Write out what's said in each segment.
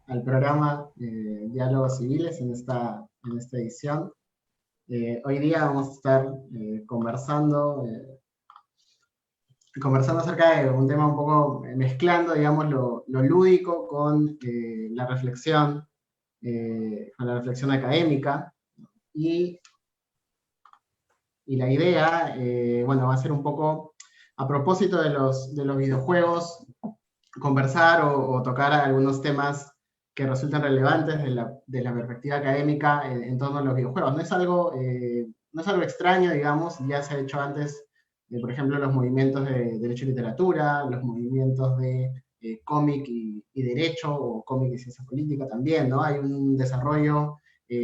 al programa Diálogos Civiles en esta edición. Hoy día vamos a estar conversando acerca de un tema un poco mezclando, digamos, lo lúdico con con la reflexión académica. Y la idea, bueno, va a ser un poco a propósito de los videojuegos, conversar o tocar algunos temas que resultan relevantes de la perspectiva académica en torno a los videojuegos. No es algo extraño, digamos, ya se ha hecho antes, por ejemplo, los movimientos de derecho y literatura, los movimientos de cómic y derecho, o cómic y ciencia política también, ¿no? Hay un desarrollo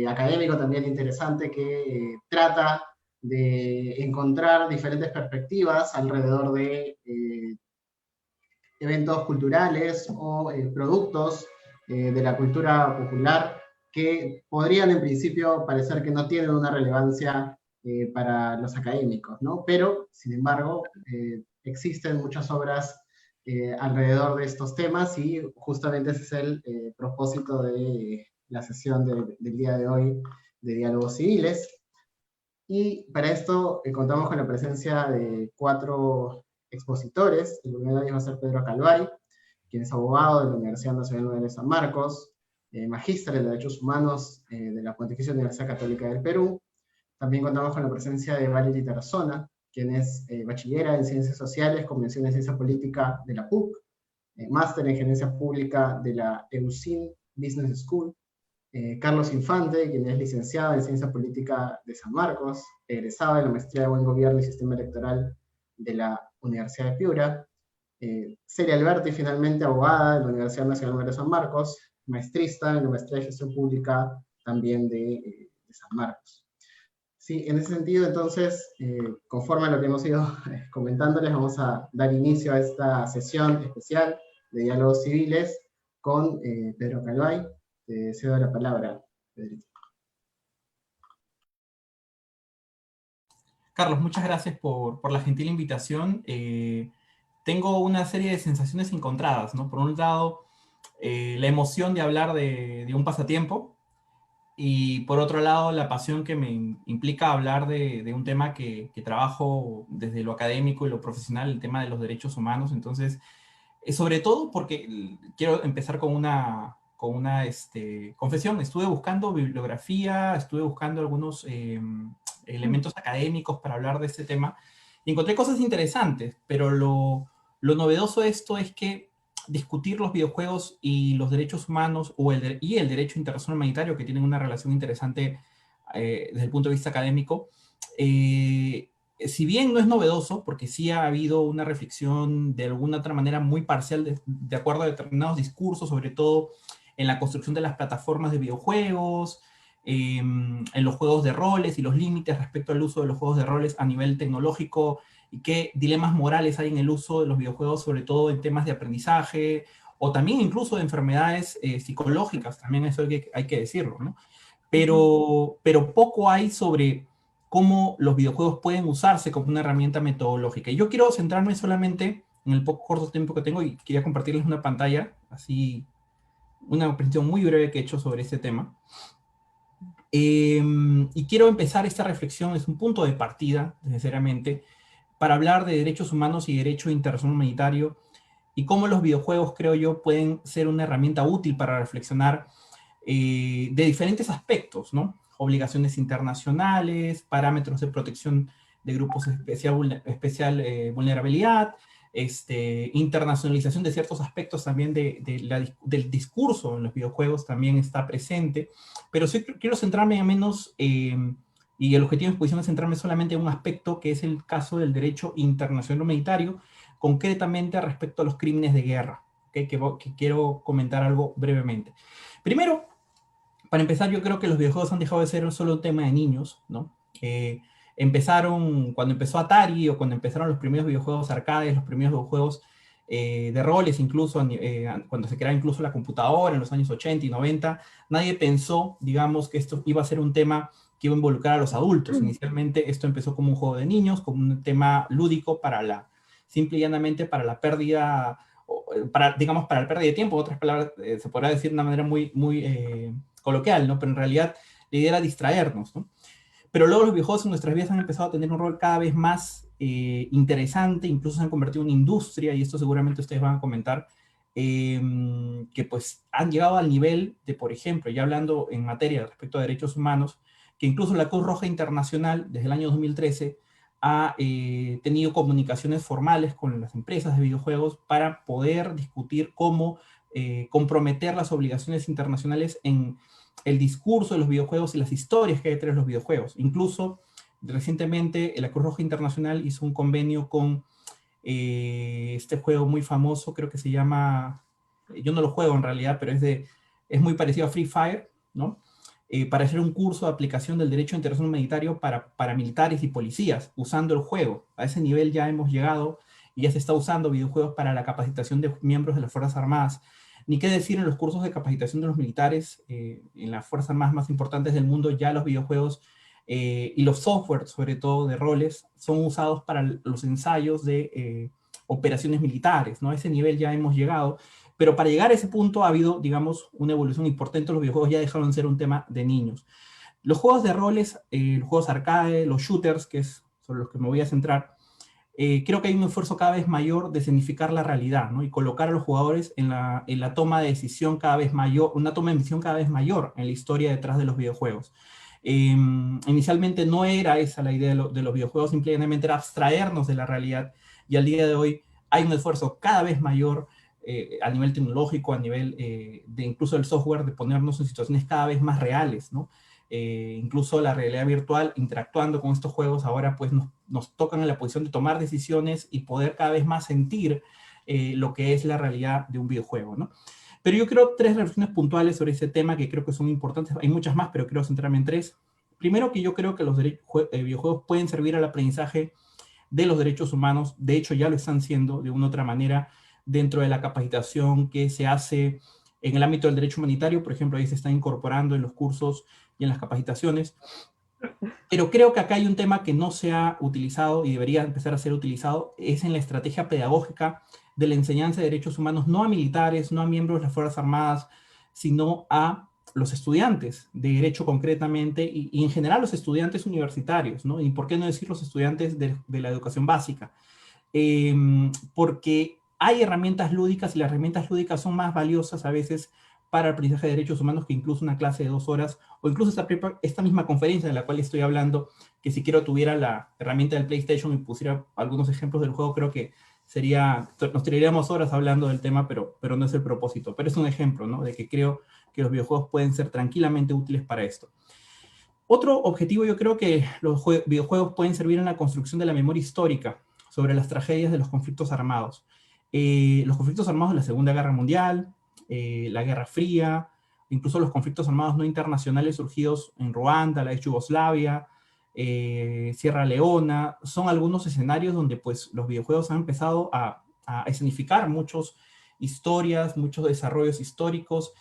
académico también interesante que trata de encontrar diferentes perspectivas alrededor de eventos culturales o productos de la cultura popular que podrían en principio parecer que no tienen una relevancia para los académicos, ¿no? Pero, sin embargo, existen muchas obras alrededor de estos temas y justamente ese es el propósito de la sesión del día de hoy de Diálogos Civiles. Y para esto contamos con la presencia de 4 expositores. El primero de ellos va a ser Pedro Calvay, quien es abogado de la Universidad Nacional de San Marcos, magíster en Derechos Humanos de la Pontificia Universidad Católica del Perú. También contamos con la presencia de Valery Tarazona, quien es bachillera en Ciencias Sociales, con mención en Ciencia Política de la PUC, máster en Gerencia Pública de la EUSIN Business School. Carlos Infante, quien es licenciado en Ciencia Política de San Marcos, egresado de la Maestría de Buen Gobierno y Sistema Electoral de la Universidad de Piura. Celia Alberti, finalmente abogada de la Universidad Nacional de San Marcos, maestrista en la Maestría de Gestión Pública también de San Marcos. Sí, en ese sentido, entonces, conforme a lo que hemos ido comentándoles, vamos a dar inicio a esta sesión especial de Diálogos Civiles con Pedro Calvay. Te cedo la palabra, Pedrito. Carlos, muchas gracias por la gentil invitación. Tengo una serie de sensaciones encontradas, ¿no? Por un lado, la emoción de hablar de un pasatiempo, y por otro lado, la pasión que me implica hablar de un tema que trabajo desde lo académico y lo profesional, el tema de los derechos humanos. Entonces, sobre todo porque quiero empezar con una confesión. Estuve buscando bibliografía, estuve buscando algunos elementos académicos para hablar de este tema, y encontré cosas interesantes, pero lo novedoso de esto es que discutir los videojuegos y los derechos humanos y el derecho internacional humanitario, que tienen una relación interesante desde el punto de vista académico, si bien no es novedoso, porque sí ha habido una reflexión de alguna otra manera muy parcial de acuerdo a determinados discursos, sobre todo en la construcción de las plataformas de videojuegos, en los juegos de roles y los límites respecto al uso de los juegos de roles a nivel tecnológico, y qué dilemas morales hay en el uso de los videojuegos, sobre todo en temas de aprendizaje, o también incluso de enfermedades psicológicas, también eso hay que decirlo, ¿no? Pero poco hay sobre cómo los videojuegos pueden usarse como una herramienta metodológica. Y yo quiero centrarme solamente en el poco corto tiempo que tengo, y quería compartirles una pantalla, así, una presentación muy breve que he hecho sobre este tema. Y quiero empezar esta reflexión, es un punto de partida, necesariamente, para hablar de derechos humanos y derecho internacional humanitario, y cómo los videojuegos, creo yo, pueden ser una herramienta útil para reflexionar de diferentes aspectos, ¿no? Obligaciones internacionales, parámetros de protección de grupos de especial vulnerabilidad, internacionalización de ciertos aspectos también del discurso en los videojuegos también está presente, pero sí quiero centrarme a menos, y el objetivo de mi exposición es centrarme solamente en un aspecto que es el caso del derecho internacional humanitario, concretamente respecto a los crímenes de guerra, ¿okay? Que quiero comentar algo brevemente. Primero, para empezar, yo creo que los videojuegos han dejado de ser solo un tema de niños, ¿no? Empezaron cuando empezó Atari, o cuando empezaron los primeros videojuegos arcades, los primeros videojuegos de roles, incluso cuando se creaba incluso la computadora en los años 80 y 90, nadie pensó, digamos, que esto iba a ser un tema que iba a involucrar a los adultos. Inicialmente esto empezó como un juego de niños, como un tema lúdico simple y llanamente para la pérdida digamos, para el pérdida de tiempo, en otras palabras, se podrá decir de una manera muy coloquial, ¿no? Pero en realidad la idea era distraernos, ¿no? Pero luego los videojuegos en nuestras vidas han empezado a tener un rol cada vez más interesante, incluso se han convertido en una industria, y esto seguramente ustedes van a comentar, que pues han llegado al nivel de, por ejemplo, ya hablando en materia respecto a derechos humanos, que incluso la Cruz Roja Internacional, desde el año 2013, ha tenido comunicaciones formales con las empresas de videojuegos para poder discutir cómo comprometer las obligaciones internacionales en el discurso de los videojuegos y las historias que hay detrás de los videojuegos. Incluso, recientemente, la Cruz Roja Internacional hizo un convenio con este juego muy famoso, creo que se llama, yo no lo juego en realidad, pero es muy parecido a Free Fire, ¿no? Para hacer un curso de aplicación del derecho internacional humanitario para militares y policías, usando el juego. A ese nivel ya hemos llegado y ya se está usando videojuegos para la capacitación de miembros de las Fuerzas Armadas. Ni qué decir en los cursos de capacitación de los militares, en las Fuerzas Armadas más importantes del mundo, ya los videojuegos y los software, sobre todo de roles, son usados para los ensayos de operaciones militares, ¿no? A ese nivel ya hemos llegado, pero para llegar a ese punto ha habido, digamos, una evolución importante. Los videojuegos ya dejaron de ser un tema de niños. Los juegos de roles, los juegos arcade, los shooters, que es sobre los que me voy a centrar, creo que hay un esfuerzo cada vez mayor de significar la realidad, ¿no? Y colocar a los jugadores en la toma de decisión cada vez mayor, una toma de decisión cada vez mayor en la historia detrás de los videojuegos. Inicialmente no era esa la idea de los videojuegos, simplemente era abstraernos de la realidad, y al día de hoy hay un esfuerzo cada vez mayor a nivel tecnológico, a nivel de incluso el software, de ponernos en situaciones cada vez más reales, ¿no? Incluso la realidad virtual, interactuando con estos juegos, ahora pues nos tocan en la posición de tomar decisiones y poder cada vez más sentir lo que es la realidad de un videojuego, ¿no? Pero yo creo tres reflexiones puntuales sobre ese tema que creo que son importantes. Hay muchas más, pero quiero centrarme en tres. Primero, que yo creo que los videojuegos pueden servir al aprendizaje de los derechos humanos. De hecho, ya lo están siendo de una u otra manera dentro de la capacitación que se hace en el ámbito del derecho humanitario. Por ejemplo, ahí se está incorporando en los cursos y en las capacitaciones. Pero creo que acá hay un tema que no se ha utilizado y debería empezar a ser utilizado, es en la estrategia pedagógica de la enseñanza de derechos humanos, no a militares, no a miembros de las Fuerzas Armadas, sino a los estudiantes de derecho concretamente y en general los estudiantes universitarios, ¿no? Y por qué no decir los estudiantes de la educación básica. Porque hay herramientas lúdicas y las herramientas lúdicas son más valiosas a veces para el aprendizaje de derechos humanos que incluso una clase de 2 horas o incluso esta misma conferencia de la cual estoy hablando, que si quiero tuviera la herramienta del PlayStation y pusiera algunos ejemplos del juego, creo que nos tiraríamos horas hablando del tema, pero no es el propósito. Pero es un ejemplo, ¿no? De que creo que los videojuegos pueden ser tranquilamente útiles para esto. Otro objetivo, yo creo que los videojuegos pueden servir en la construcción de la memoria histórica sobre las tragedias de los conflictos armados. Los conflictos armados de la Segunda Guerra Mundial, la Guerra Fría, incluso los conflictos armados no internacionales surgidos en Ruanda, la ex Yugoslavia, Sierra Leona, son algunos escenarios donde pues, los videojuegos han empezado a escenificar muchas historias, muchos desarrollos históricos.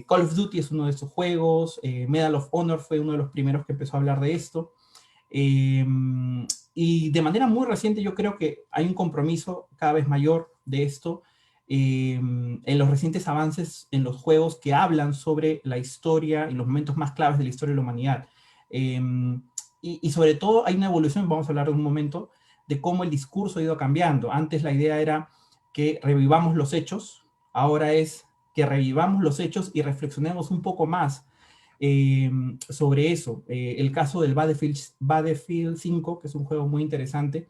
Call of Duty es uno de esos juegos, Medal of Honor fue uno de los primeros que empezó a hablar de esto. Y de manera muy reciente yo creo que hay un compromiso cada vez mayor de esto en los recientes avances en los juegos que hablan sobre la historia y los momentos más claves de la historia de la humanidad. Y sobre todo hay una evolución, vamos a hablar en un momento, de cómo el discurso ha ido cambiando. Antes la idea era que revivamos los hechos, ahora es que revivamos los hechos y reflexionemos un poco más sobre eso. El caso del Battlefield 5, que es un juego muy interesante,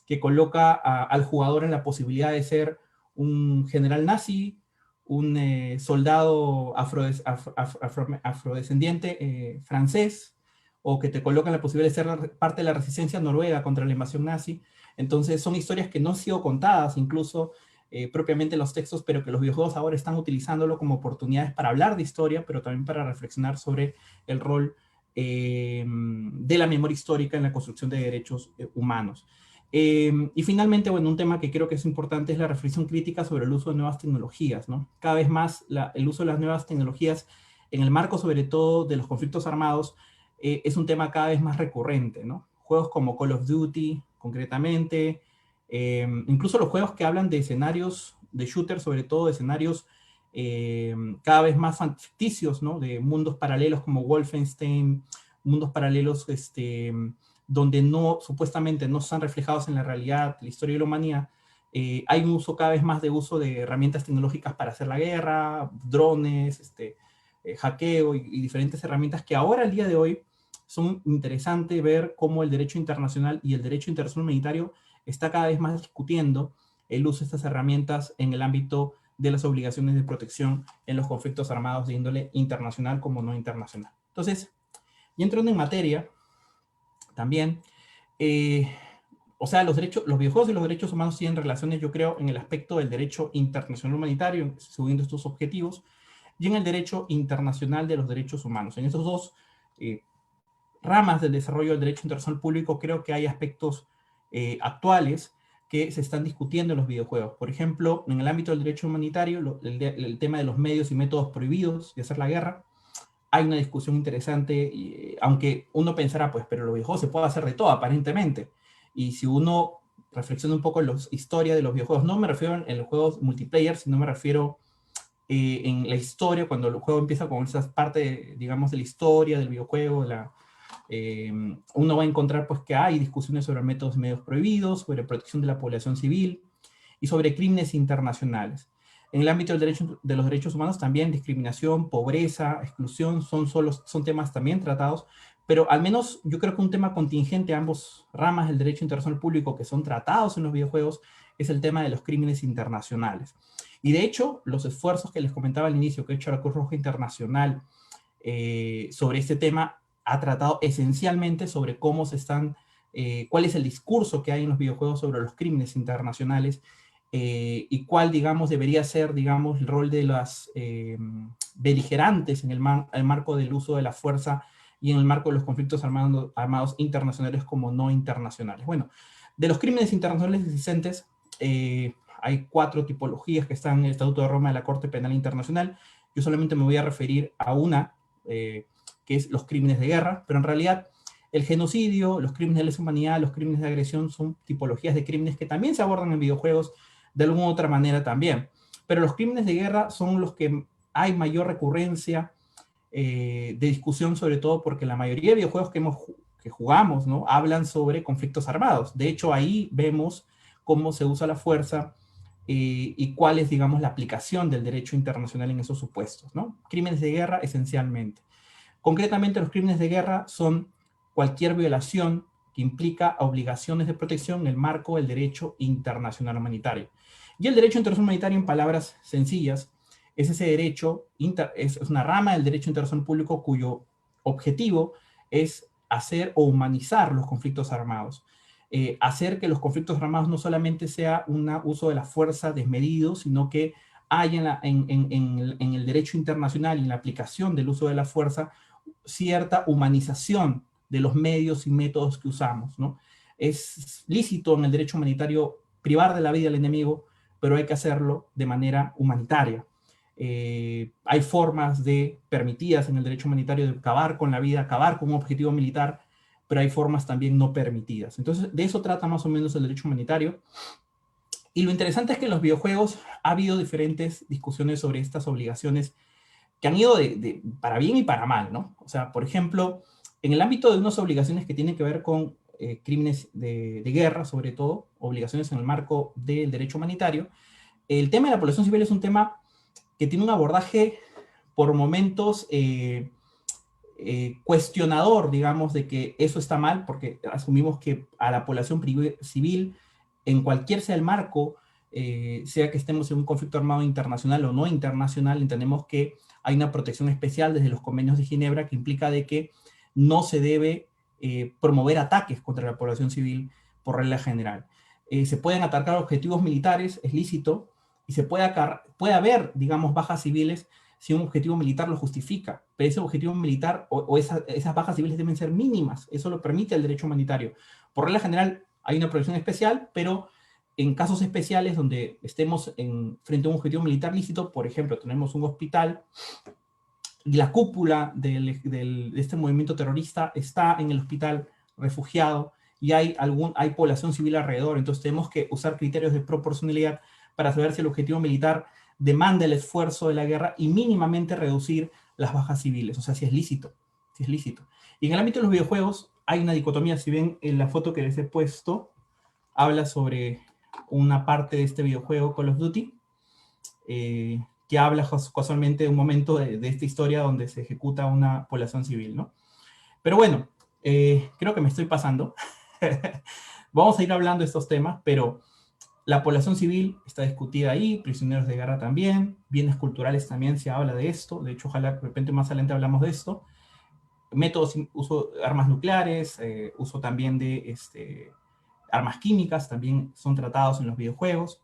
que coloca al jugador en la posibilidad de ser un general nazi, un soldado afrodescendiente francés, o que te coloca en la posibilidad de ser parte de la resistencia noruega contra la invasión nazi. Entonces son historias que no han sido contadas, incluso propiamente en los textos, pero que los videojuegos ahora están utilizándolo como oportunidades para hablar de historia, pero también para reflexionar sobre el rol de la memoria histórica en la construcción de derechos humanos. Y finalmente, bueno, un tema que creo que es importante es la reflexión crítica sobre el uso de nuevas tecnologías, ¿no? Cada vez más el uso de las nuevas tecnologías en el marco, sobre todo, de los conflictos armados, es un tema cada vez más recurrente, ¿no? Juegos como Call of Duty, concretamente, incluso los juegos que hablan de escenarios de shooter, sobre todo de escenarios cada vez más ficticios, ¿no? De mundos paralelos como Wolfenstein, mundos paralelos donde supuestamente no están reflejados en la realidad, la historia de la humanidad. Hay un uso cada vez más de uso de herramientas tecnológicas para hacer la guerra, drones, hackeo y diferentes herramientas que ahora, al día de hoy, son interesantes ver cómo el derecho internacional y el derecho internacional humanitario está cada vez más discutiendo el uso de estas herramientas en el ámbito de las obligaciones de protección en los conflictos armados de índole internacional como no internacional. Entonces, y entrando en materia, también, o sea, los videojuegos y los derechos humanos tienen relaciones, yo creo, en el aspecto del derecho internacional humanitario, siguiendo estos objetivos, y en el derecho internacional de los derechos humanos. En esos dos ramas del desarrollo del derecho internacional público, creo que hay aspectos actuales que se están discutiendo en los videojuegos. Por ejemplo, en el ámbito del derecho humanitario, el tema de los medios y métodos prohibidos de hacer la guerra, hay una discusión interesante, aunque uno pensará, pues, pero los videojuegos se puede hacer de todo, aparentemente. Y si uno reflexiona un poco en la historia de los videojuegos, no me refiero en los juegos multiplayer, sino me refiero en la historia, cuando el juego empieza con esas partes, digamos, de la historia del videojuego, uno va a encontrar pues que hay discusiones sobre métodos y medios prohibidos, sobre protección de la población civil y sobre crímenes internacionales. En el ámbito de los derechos humanos también discriminación, pobreza, exclusión son temas también tratados, pero al menos yo creo que un tema contingente a ambos ramas del derecho internacional público que son tratados en los videojuegos es el tema de los crímenes internacionales. Y de hecho, los esfuerzos que les comentaba al inicio que ha hecho la Cruz Roja Internacional sobre este tema ha tratado esencialmente sobre cómo cuál es el discurso que hay en los videojuegos sobre los crímenes internacionales y cuál, digamos, debería ser, digamos, el rol de las beligerantes en el marco del uso de la fuerza y en el marco de los conflictos armados internacionales como no internacionales. Bueno, de los crímenes internacionales existentes, hay 4 tipologías que están en el Estatuto de Roma de la Corte Penal Internacional. Yo solamente me voy a referir a una, que es los crímenes de guerra, pero en realidad el genocidio, los crímenes de lesa humanidad, los crímenes de agresión son tipologías de crímenes que también se abordan en videojuegos de alguna u otra manera también. Pero los crímenes de guerra son los que hay mayor recurrencia de discusión, sobre todo porque la mayoría de videojuegos que jugamos, ¿no? Hablan sobre conflictos armados. De hecho, ahí vemos cómo se usa la fuerza y cuál es, digamos, la aplicación del derecho internacional en esos supuestos, ¿no? Crímenes de guerra, esencialmente. Concretamente, los crímenes de guerra son cualquier violación que implica obligaciones de protección en el marco del derecho internacional humanitario. Y el derecho internacional humanitario, en palabras sencillas, es ese derecho, es una rama del derecho internacional público cuyo objetivo es hacer o humanizar los conflictos armados. Hacer que los conflictos armados no solamente sea un uso de la fuerza desmedido, sino que haya en el derecho internacional y en la aplicación del uso de la fuerza cierta humanización de los medios y métodos que usamos, ¿no? Es lícito en el derecho humanitario privar de la vida al enemigo, pero hay que hacerlo de manera humanitaria. Hay formas permitidas en el derecho humanitario de acabar con la vida, acabar con un objetivo militar, pero hay formas también no permitidas. Entonces, de eso trata más o menos el derecho humanitario. Y lo interesante es que en los videojuegos ha habido diferentes discusiones sobre estas obligaciones que han ido para bien y para mal, ¿no? O sea, por ejemplo, en el ámbito de unas obligaciones que tienen que ver con crímenes de guerra, sobre todo, obligaciones en el marco del derecho humanitario, el tema de la población civil es un tema que tiene un abordaje por momentos cuestionador, digamos, de que eso está mal, porque asumimos que a la población civil, en cualquier sea el marco, sea que estemos en un conflicto armado internacional o no internacional, entendemos que hay una protección especial desde los convenios de Ginebra que implica de que no se debe promover ataques contra la población civil por regla general. Se pueden atacar objetivos militares, es lícito, y puede haber, digamos, bajas civiles si un objetivo militar lo justifica, pero ese objetivo militar esas bajas civiles deben ser mínimas, eso lo permite el derecho humanitario. Por regla general hay una protección especial, pero en casos especiales donde estemos frente a un objetivo militar lícito, por ejemplo, tenemos un hospital y la cúpula de este movimiento terrorista está en el hospital refugiado y hay población civil alrededor, entonces tenemos que usar criterios de proporcionalidad para saber si el objetivo militar demanda el esfuerzo de la guerra y mínimamente reducir las bajas civiles, o sea, si es lícito, si es lícito. Y en el ámbito de los videojuegos hay una dicotomía, si ven en la foto que les he puesto, habla sobre una parte de este videojuego, Call of Duty, que habla casualmente de un momento de esta historia donde se ejecuta una población civil, ¿no? Pero bueno, creo que me estoy pasando. Vamos a ir hablando de estos temas, pero la población civil está discutida ahí, prisioneros de guerra también, bienes culturales también se habla de esto, de hecho ojalá de repente más adelante hablamos de esto, métodos, uso de armas nucleares, uso también de armas químicas, también son tratados en los videojuegos.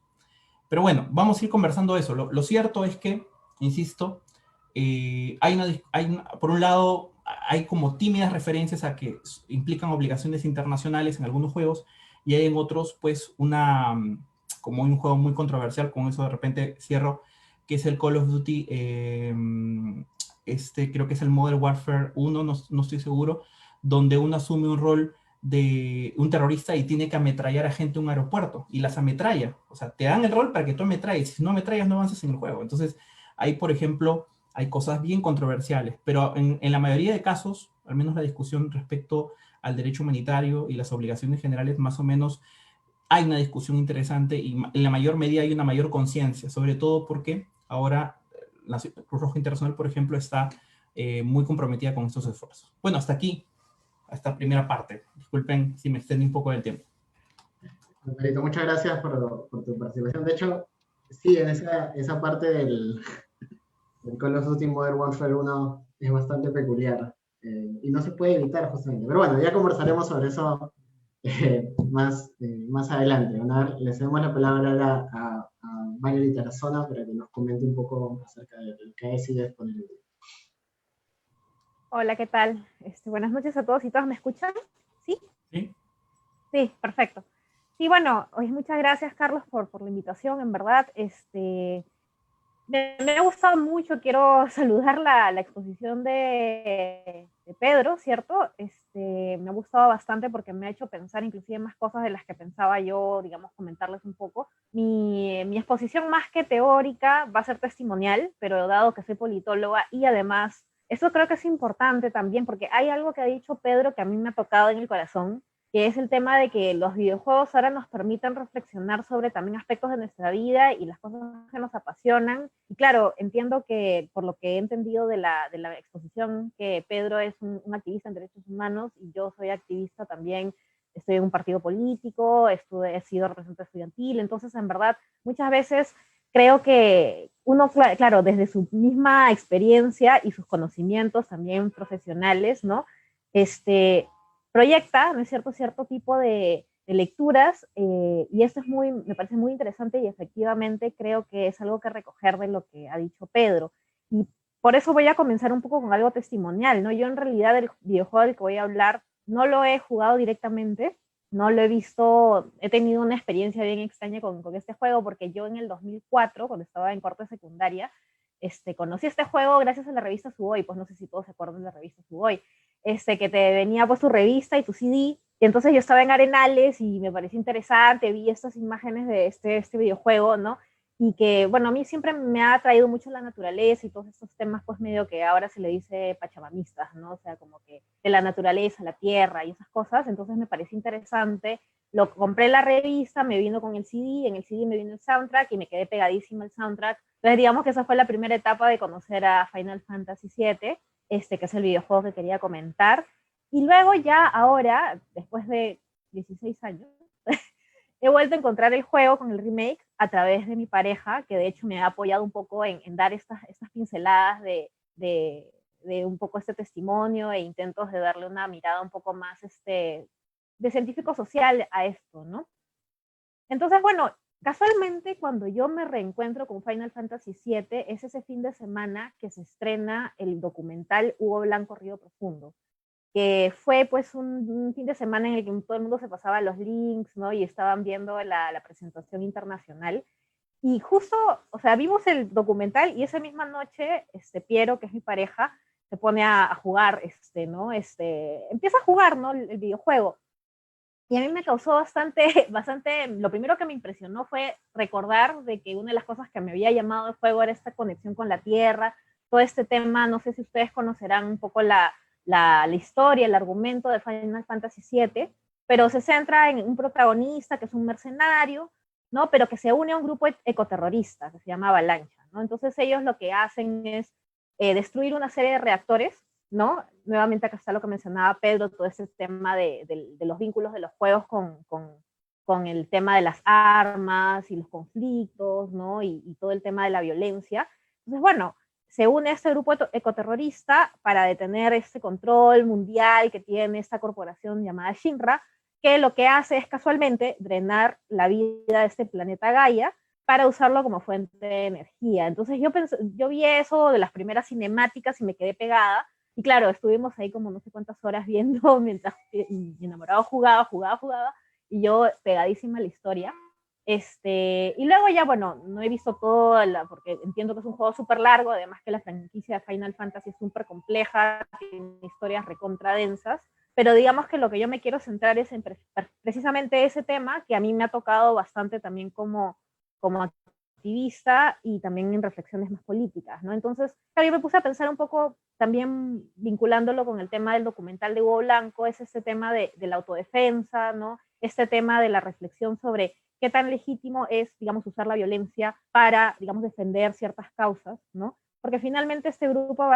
Pero bueno, vamos a ir conversando eso. Lo cierto es que, insisto, por un lado, hay como tímidas referencias a que implican obligaciones internacionales en algunos juegos, y hay en otros, pues, como un juego muy controversial, con eso de repente cierro, que es el Call of Duty, creo que es el Modern Warfare 1, no estoy seguro, donde uno asume un rol de un terrorista y tiene que ametrallar a gente en un aeropuerto, y las ametralla. O sea, te dan el rol para que tú ametralles. Si no ametrallas, no avanzas en el juego. Entonces, ahí, por ejemplo, hay cosas bien controversiales, pero en la mayoría de casos, al menos la discusión respecto al derecho humanitario y las obligaciones generales, más o menos hay una discusión interesante y en la mayor medida hay una mayor conciencia, sobre todo porque ahora la Cruz Roja Internacional, por ejemplo, está muy comprometida con estos esfuerzos. Bueno, hasta aquí, a esta primera parte. Disculpen si me extendí un poco del tiempo. Marito, muchas gracias por tu participación. De hecho, sí, en esa parte del Call of Duty Modern Warfare 1 es bastante peculiar, y no se puede evitar justamente. Pero bueno, ya conversaremos sobre eso más adelante. Bueno, le cedemos la palabra ahora a Valerie Tarazona para que nos comente un poco acerca de lo que es y disponible. Hola, ¿qué tal? Buenas noches a todos y todas. ¿Me escuchan? ¿Sí? ¿Sí? Sí, perfecto. Sí, bueno, hoy muchas gracias, Carlos, por la invitación. En verdad, me ha gustado mucho. Quiero saludar la exposición de Pedro, ¿cierto? Me ha gustado bastante porque me ha hecho pensar inclusive más cosas de las que pensaba yo, digamos, comentarles un poco. Mi exposición más que teórica va a ser testimonial, pero dado que soy politóloga y además, eso creo que es importante también porque hay algo que ha dicho Pedro que a mí me ha tocado en el corazón, que es el tema de que los videojuegos ahora nos permiten reflexionar sobre también aspectos de nuestra vida y las cosas que nos apasionan. Y claro, entiendo que por lo que he entendido de la exposición, que Pedro es un activista en derechos humanos y yo soy activista también, estoy en un partido político, he sido representante estudiantil, entonces en verdad muchas veces creo que uno, claro, desde su misma experiencia y sus conocimientos también profesionales, ¿no? Proyecta, ¿no es cierto?, cierto tipo de lecturas, y esto es me parece muy interesante y efectivamente creo que es algo que recoger de lo que ha dicho Pedro. Y por eso voy a comenzar un poco con algo testimonial, ¿no? Yo en realidad el videojuego del que voy a hablar no lo he jugado directamente, no lo he visto, he tenido una experiencia bien extraña con este juego porque yo en el 2004, cuando estaba en cuarto de secundaria, conocí este juego gracias a la revista Suboy, pues no sé si todos se acuerdan de la revista Suboy, que te venía pues tu revista y tu CD, y entonces yo estaba en Arenales y me pareció interesante, vi estas imágenes de este videojuego, ¿no? Y que, bueno, a mí siempre me ha atraído mucho la naturaleza y todos estos temas, pues medio que ahora se le dice pachamamistas, ¿no? O sea, como que de la naturaleza, la tierra y esas cosas, entonces me pareció interesante. Lo compré la revista, me vino con el CD, en el CD me vino el soundtrack y me quedé pegadísima al soundtrack. Entonces, digamos que esa fue la primera etapa de conocer a Final Fantasy VII, que es el videojuego que quería comentar. Y luego ya ahora, después de 16 años, he vuelto a encontrar el juego con el remake a través de mi pareja, que de hecho me ha apoyado un poco en dar estas pinceladas de un poco este testimonio e intentos de darle una mirada un poco más de científico social a esto, ¿no? Entonces, bueno, casualmente cuando yo me reencuentro con Final Fantasy VII es ese fin de semana que se estrena el documental Hugo Blanco Río Profundo, que fue pues un fin de semana en el que todo el mundo se pasaba los links, ¿no? Y estaban viendo la presentación internacional. Y justo, o sea, vimos el documental y esa misma noche, Piero, que es mi pareja, se pone a jugar, ¿no? Empieza a jugar, ¿no? El videojuego. Y a mí me causó bastante, lo primero que me impresionó fue recordar de que una de las cosas que me había llamado el juego era esta conexión con la tierra, todo este tema, no sé si ustedes conocerán un poco la historia, el argumento de Final Fantasy VII, pero se centra en un protagonista que es un mercenario, ¿no? Pero que se une a un grupo ecoterrorista que se llama Avalancha, ¿no? Entonces ellos lo que hacen es destruir una serie de reactores, ¿no? Nuevamente acá está lo que mencionaba Pedro, todo ese tema de los vínculos de los juegos con el tema de las armas y los conflictos, ¿no? Y todo el tema de la violencia. Entonces, bueno, se une este grupo ecoterrorista para detener este control mundial que tiene esta corporación llamada Shinra, que lo que hace es casualmente drenar la vida de este planeta Gaia para usarlo como fuente de energía. Entonces yo vi eso de las primeras cinemáticas y me quedé pegada. Y claro, estuvimos ahí como no sé cuántas horas viendo mientras mi enamorado jugaba, y yo pegadísima a la historia. Y luego ya, bueno, no he visto todo, porque entiendo que es un juego súper largo, además que la franquicia de Final Fantasy es súper compleja, tiene historias recontra densas, pero digamos que lo que yo me quiero centrar es en precisamente ese tema que a mí me ha tocado bastante también como activista y también en reflexiones más políticas, ¿no? Entonces, claro, yo me puse a pensar un poco también vinculándolo con el tema del documental de Hugo Blanco, es este tema de la autodefensa, ¿no? Este tema de la reflexión sobre qué tan legítimo es, digamos, usar la violencia para, digamos, defender ciertas causas, ¿no? Porque finalmente este grupo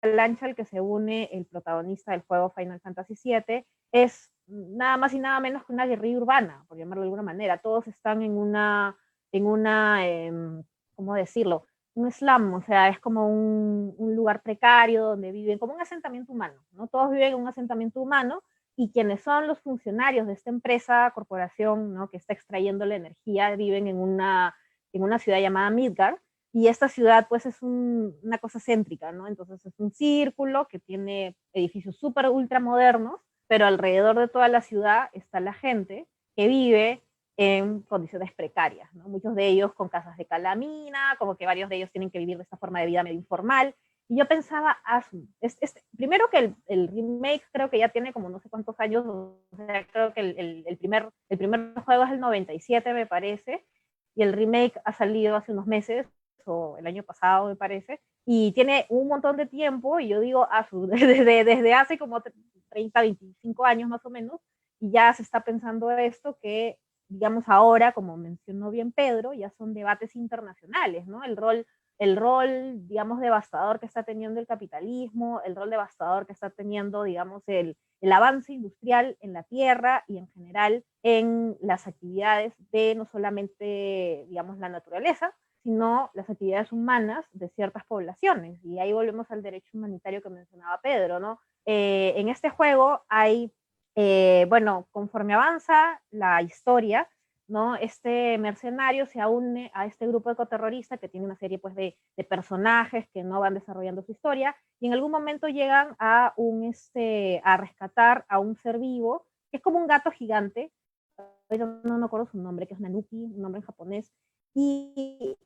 Avalancha al que se une el protagonista del juego Final Fantasy VII es nada más y nada menos que una guerrilla urbana, por llamarlo de alguna manera. Todos están ¿cómo decirlo? Un slum, o sea, es como un lugar precario donde viven, como un asentamiento humano, ¿no? Todos viven en un asentamiento humano y quienes son los funcionarios de esta empresa, corporación, ¿no? Que está extrayendo la energía, viven en una ciudad llamada Midgard, y esta ciudad pues es una cosa céntrica, ¿no? Entonces es un círculo que tiene edificios súper ultra modernos, pero alrededor de toda la ciudad está la gente que vive en condiciones precarias, ¿no? Muchos de ellos con casas de calamina, como que varios de ellos tienen que vivir de esta forma de vida medio informal. Y yo pensaba, primero que el remake creo que ya tiene como no sé cuántos años, o sea, creo que el primer juego es el 97, me parece, y el remake ha salido hace unos meses, o el año pasado, me parece, y tiene un montón de tiempo, y yo digo, desde hace como 30, 25 años más o menos, y ya se está pensando esto que digamos ahora, como mencionó bien Pedro, ya son debates internacionales, ¿no? El rol, digamos, devastador que está teniendo el capitalismo, el rol devastador que está teniendo, digamos, el avance industrial en la tierra y en general en las actividades de no solamente, digamos, la naturaleza, sino las actividades humanas de ciertas poblaciones. Y ahí volvemos al derecho humanitario que mencionaba Pedro, ¿no? En este juego hay bueno, conforme avanza la historia, ¿no? Este mercenario se une a este grupo ecoterrorista que tiene una serie pues, de personajes que no van desarrollando su historia y en algún momento llegan a rescatar a un ser vivo que es como un gato gigante, pero no me acuerdo su nombre, que es Nanuki, un nombre en japonés, y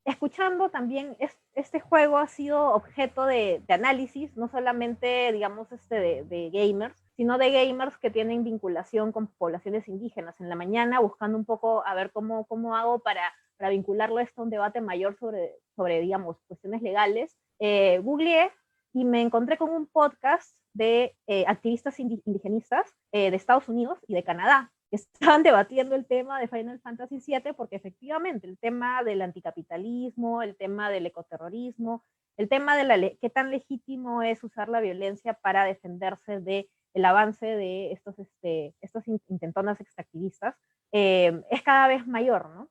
escuchando también, este juego ha sido objeto de análisis, no solamente, digamos, de gamers, sino de gamers que tienen vinculación con poblaciones indígenas. En la mañana, buscando un poco a ver cómo hago para vincularlo esto a un debate mayor sobre digamos, cuestiones legales, googleé y me encontré con un podcast de activistas indigenistas de Estados Unidos y de Canadá, estaban debatiendo el tema de Final Fantasy VII porque efectivamente el tema del anticapitalismo, el tema del ecoterrorismo, el tema de qué tan legítimo es usar la violencia para defenderse del avance de estos intentonas extractivistas, es cada vez mayor, ¿no?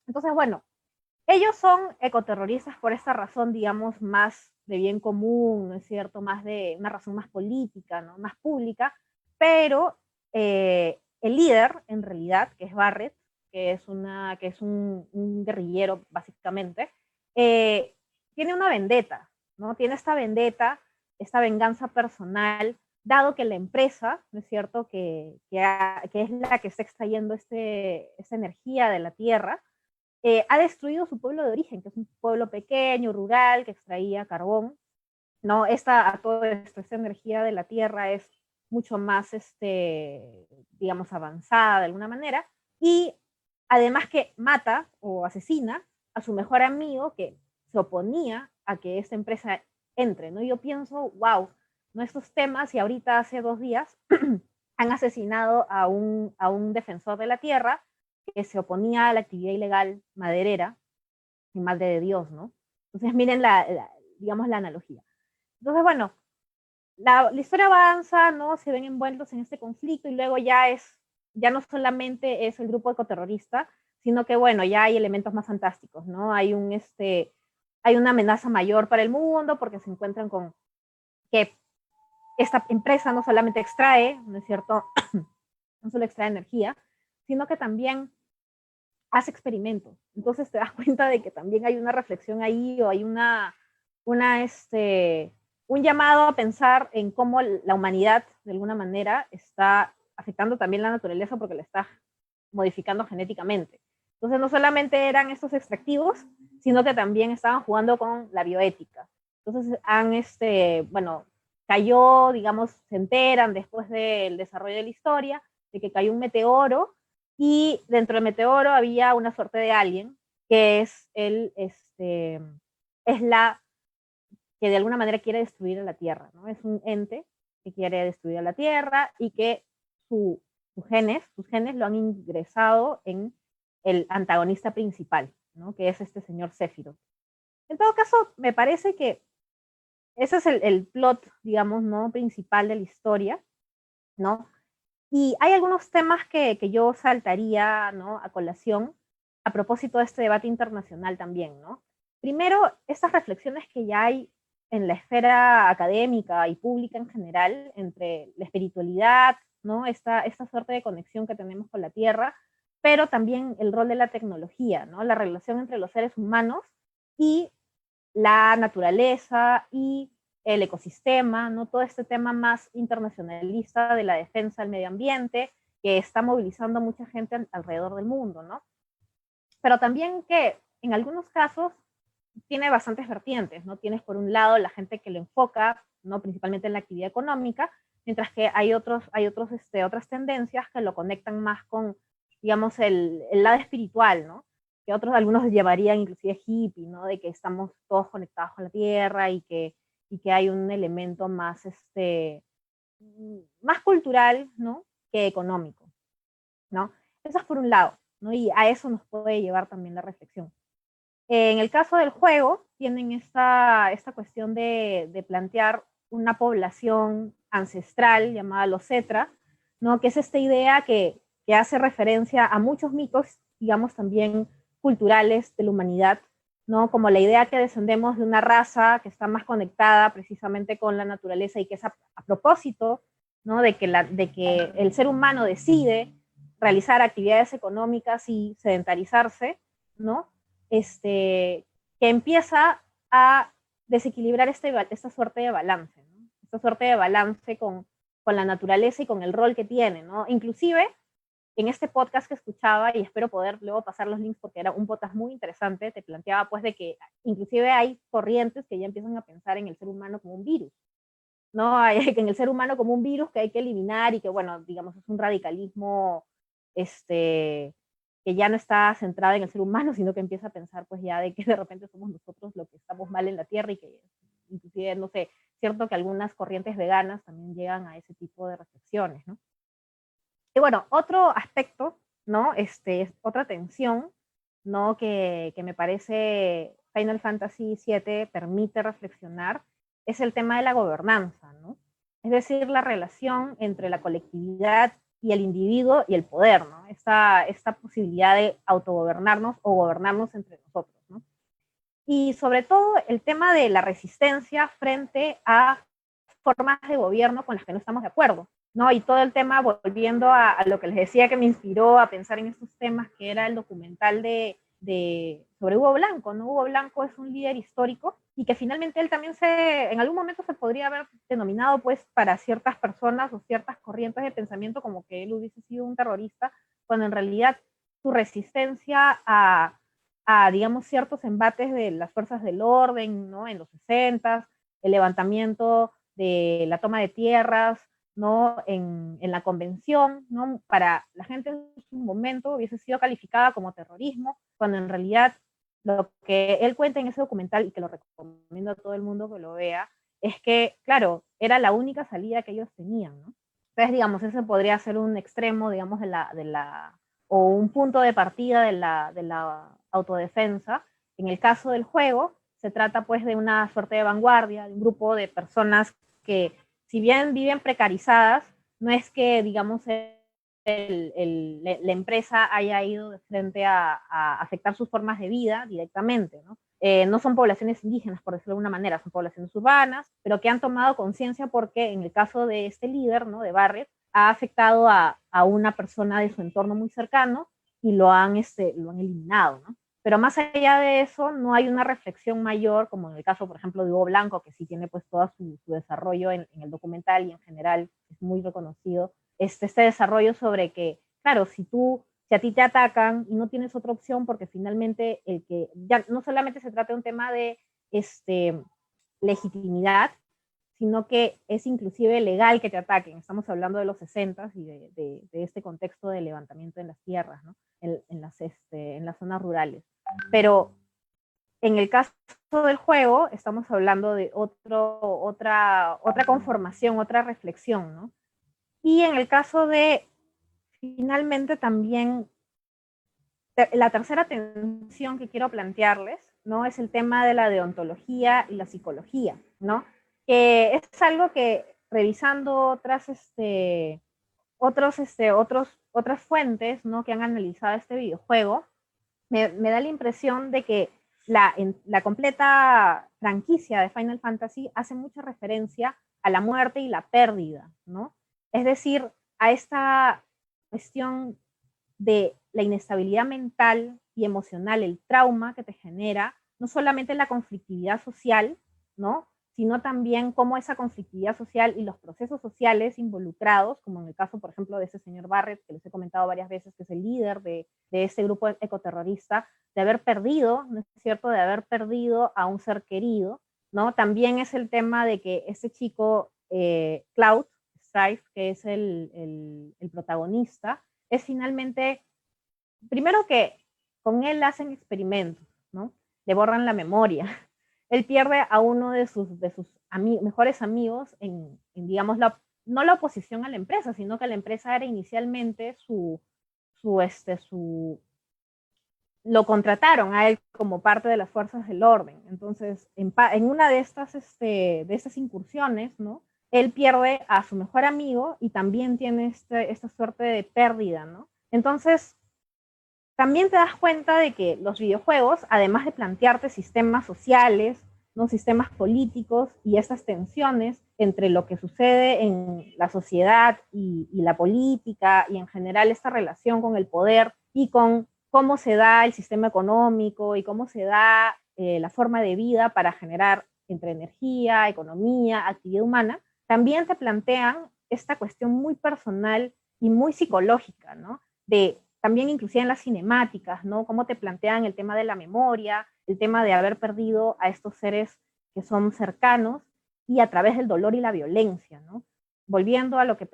Entonces, bueno, ellos son ecoterroristas por esta razón, digamos, más de bien común, ¿no es cierto? Más de una razón más política, ¿no? Más pública, pero el líder, en realidad, que es Barret, que es un guerrillero, básicamente, tiene una vendetta, ¿no? Tiene esta vendetta, esta venganza personal, dado que la empresa, ¿no es cierto?, que es la que está extrayendo esta energía de la tierra, ha destruido su pueblo de origen, que es un pueblo pequeño, rural, que extraía carbón, ¿no? Todo esto, esta energía de la tierra es mucho más, digamos, avanzada de alguna manera, y además que mata o asesina a su mejor amigo que se oponía a que esta empresa entre, ¿no? Yo pienso, wow, ¿no? Estos temas, y ahorita hace 2 días han asesinado a un defensor de la tierra que se oponía a la actividad ilegal maderera, y madre de Dios, ¿no? Entonces miren digamos, la analogía. Entonces, bueno, la historia avanza, ¿no? Se ven envueltos en este conflicto y luego ya no solamente es el grupo ecoterrorista, sino que, bueno, ya hay elementos más fantásticos, ¿no? Hay una amenaza mayor para el mundo porque se encuentran con que esta empresa no solamente extrae, ¿no es cierto? No solo extrae energía, sino que también hace experimentos. Entonces te das cuenta de que también hay una reflexión ahí, o hay un llamado a pensar en cómo la humanidad, de alguna manera, está afectando también la naturaleza porque la está modificando genéticamente. Entonces no solamente eran estos extractivos, sino que también estaban jugando con la bioética. Entonces bueno, cayó, digamos, se enteran después del desarrollo de la historia, de que cayó un meteoro, y dentro del meteoro había una suerte de alien, que es la que de alguna manera quiere destruir a la Tierra, ¿no? Es un ente que quiere destruir a la Tierra y que sus genes lo han ingresado en el antagonista principal, ¿no? Que es este señor Sephiroth. En todo caso, me parece que ese es el plot, digamos, ¿no? Principal de la historia, ¿no? Y hay algunos temas que yo saltaría, ¿no? A colación a propósito de este debate internacional también, ¿no? Primero, estas reflexiones que ya hay en la esfera académica y pública en general entre la espiritualidad, ¿no? Esta suerte de conexión que tenemos con la Tierra, pero también el rol de la tecnología, ¿no? La relación entre los seres humanos y la naturaleza y el ecosistema, ¿no? Todo este tema más internacionalista de la defensa del medio ambiente, que está movilizando a mucha gente alrededor del mundo, ¿no? Pero también que en algunos casos tiene bastantes vertientes, ¿no? Tienes por un lado la gente que lo enfoca, ¿no? Principalmente en la actividad económica, mientras que hay otras tendencias que lo conectan más con, digamos, el lado espiritual, ¿no? Que algunos llevarían inclusive hippie, ¿no? De que estamos todos conectados con la tierra y que hay un elemento más cultural, ¿no? Que económico, ¿no? Eso es por un lado, ¿no? Y a eso nos puede llevar también la reflexión. En el caso del juego, tienen esta cuestión de plantear una población ancestral llamada los Cetra, ¿no? Que es esta idea que hace referencia a muchos mitos, digamos, también culturales de la humanidad, ¿no? Como la idea que descendemos de una raza que está más conectada precisamente con la naturaleza y que es a propósito, ¿no? De que el ser humano decide realizar actividades económicas y sedentarizarse, ¿no? Que empieza a desequilibrar esta suerte de balance, ¿no? Esta suerte de balance con la naturaleza y con el rol que tiene, ¿no? Inclusive, en este podcast que escuchaba, y espero poder luego pasar los links porque era un podcast muy interesante, te planteaba pues de que inclusive hay corrientes que ya empiezan a pensar en el ser humano como un virus, ¿no? En el ser humano como un virus que hay que eliminar y que, bueno, digamos, es un radicalismo que ya no está centrado en el ser humano, sino que empieza a pensar pues ya de que de repente somos nosotros los que estamos mal en la Tierra, y que inclusive, no sé, cierto que algunas corrientes veganas también llegan a ese tipo de reflexiones, ¿no? Y bueno, otro aspecto, ¿no? Es otra tensión, ¿no? Que me parece Final Fantasy VII permite reflexionar, es el tema de la gobernanza, ¿no? Es decir, la relación entre la colectividad y el individuo y el poder, ¿no? Esta posibilidad de autogobernarnos o gobernarnos entre nosotros, ¿no? Y sobre todo el tema de la resistencia frente a formas de gobierno con las que no estamos de acuerdo, ¿no? Y todo el tema, volviendo a lo que les decía que me inspiró a pensar en estos temas, que era el documental sobre Hugo Blanco, ¿no? Hugo Blanco es un líder histórico y que finalmente él también en algún momento se podría haber denominado pues para ciertas personas o ciertas corrientes de pensamiento como que él hubiese sido un terrorista, cuando en realidad su resistencia digamos, ciertos embates de las fuerzas del orden, ¿no? En los 60, el levantamiento de la toma de tierras, ¿no? En la convención, ¿no? Para la gente en su momento hubiese sido calificada como terrorismo, cuando en realidad lo que él cuenta en ese documental, y que lo recomiendo a todo el mundo que lo vea, es que, claro, era la única salida que ellos tenían, ¿no? Entonces, digamos, ese podría ser un extremo, digamos, o un punto de partida de la autodefensa. En el caso del juego, se trata pues de una suerte de vanguardia, de un grupo de personas que, si bien viven precarizadas, no es que, digamos, la empresa haya ido de frente a afectar sus formas de vida directamente, ¿no? No son poblaciones indígenas, por decirlo de alguna manera, son poblaciones urbanas, pero que han tomado conciencia porque en el caso de este líder, ¿no? De Barrett, ha afectado a una persona de su entorno muy cercano y lo han eliminado, ¿no? Pero más allá de eso, no hay una reflexión mayor, como en el caso, por ejemplo, de Hugo Blanco, que sí tiene pues todo su desarrollo en el documental y en general es muy reconocido, este desarrollo sobre que, claro, si a ti te atacan y no tienes otra opción, porque finalmente ya no solamente se trata de un tema de legitimidad, sino que es inclusive legal que te ataquen. Estamos hablando de los 60 y de este contexto de levantamiento en las tierras, ¿no? en las zonas rurales. Pero en el caso del juego, estamos hablando de otra conformación, otra reflexión, ¿no? Y en el caso de, finalmente también, la tercera tensión que quiero plantearles, ¿no? Es el tema de la deontología y la psicología, ¿no? Que es algo que, revisando otras fuentes, ¿no? Que han analizado este videojuego, me da la impresión de que la completa franquicia de Final Fantasy hace mucha referencia a la muerte y la pérdida, ¿no? Es decir, a esta cuestión de la inestabilidad mental y emocional, el trauma que te genera, no solamente la conflictividad social, ¿no? Sino también cómo esa conflictividad social y los procesos sociales involucrados, como en el caso, por ejemplo, de ese señor Barrett, que les he comentado varias veces, que es el líder de este grupo ecoterrorista, de haber perdido, ¿no es cierto?, de haber perdido a un ser querido, ¿no? También es el tema de que este chico, Cloud Strife, que es el protagonista, es finalmente, primero que con él hacen experimentos, ¿no? Le borran la memoria. Él pierde a uno de sus mejores amigos digamos, no la oposición a la empresa, sino que la empresa era inicialmente lo contrataron a él como parte de las fuerzas del orden. Entonces, en una de estas incursiones, ¿no? Él pierde a su mejor amigo y también tiene esta suerte de pérdida, ¿no? Entonces, también te das cuenta de que los videojuegos, además de plantearte sistemas sociales, ¿no? Sistemas políticos y estas tensiones entre lo que sucede en la sociedad y la política y en general esta relación con el poder y con cómo se da el sistema económico y cómo se da la forma de vida para generar entre energía, economía, actividad humana, también te plantean esta cuestión muy personal y muy psicológica, ¿no? También inclusive en las cinemáticas, ¿no? Cómo te plantean el tema de la memoria, el tema de haber perdido a estos seres que son cercanos y a través del dolor y la violencia, ¿no? Volviendo a lo que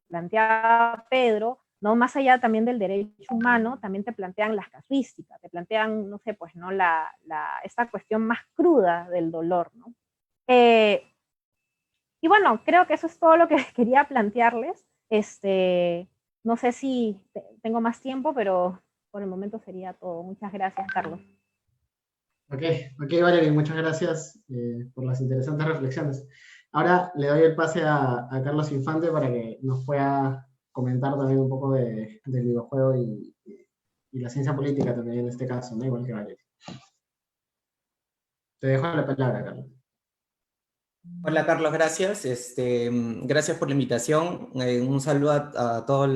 planteaba Pedro, ¿no? Más allá también del derecho humano, también te plantean las casuísticas, te plantean, no sé, pues, ¿no? Esta cuestión más cruda del dolor, ¿no? Y bueno, creo que eso es todo lo que quería plantearles. No sé si tengo más tiempo, pero por el momento sería todo. Muchas gracias, Carlos. Ok, Valerie, muchas gracias por las interesantes reflexiones. Ahora le doy el pase a Carlos Infante para que nos pueda comentar también un poco del videojuego y la ciencia política también en este caso, ¿no? Igual que Valerie. Te dejo la palabra, Carlos. Hola Carlos, gracias. Gracias por la invitación. Un saludo a todas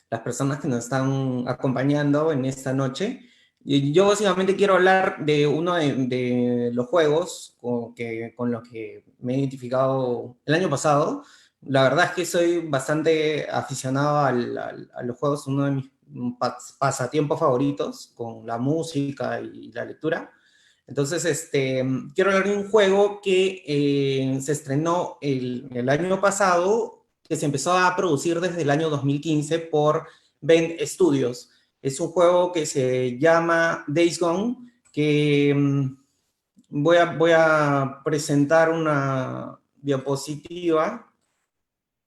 las personas que nos están acompañando en esta noche. Y yo básicamente quiero hablar de uno de los juegos con los que me he identificado el año pasado. La verdad es que soy bastante aficionado a los juegos, uno de mis pasatiempos favoritos, con la música y la lectura. Entonces, quiero hablar de un juego que se estrenó el año pasado, que se empezó a producir desde el año 2015 por Bend Studios. Es un juego que se llama Days Gone, que voy a presentar una diapositiva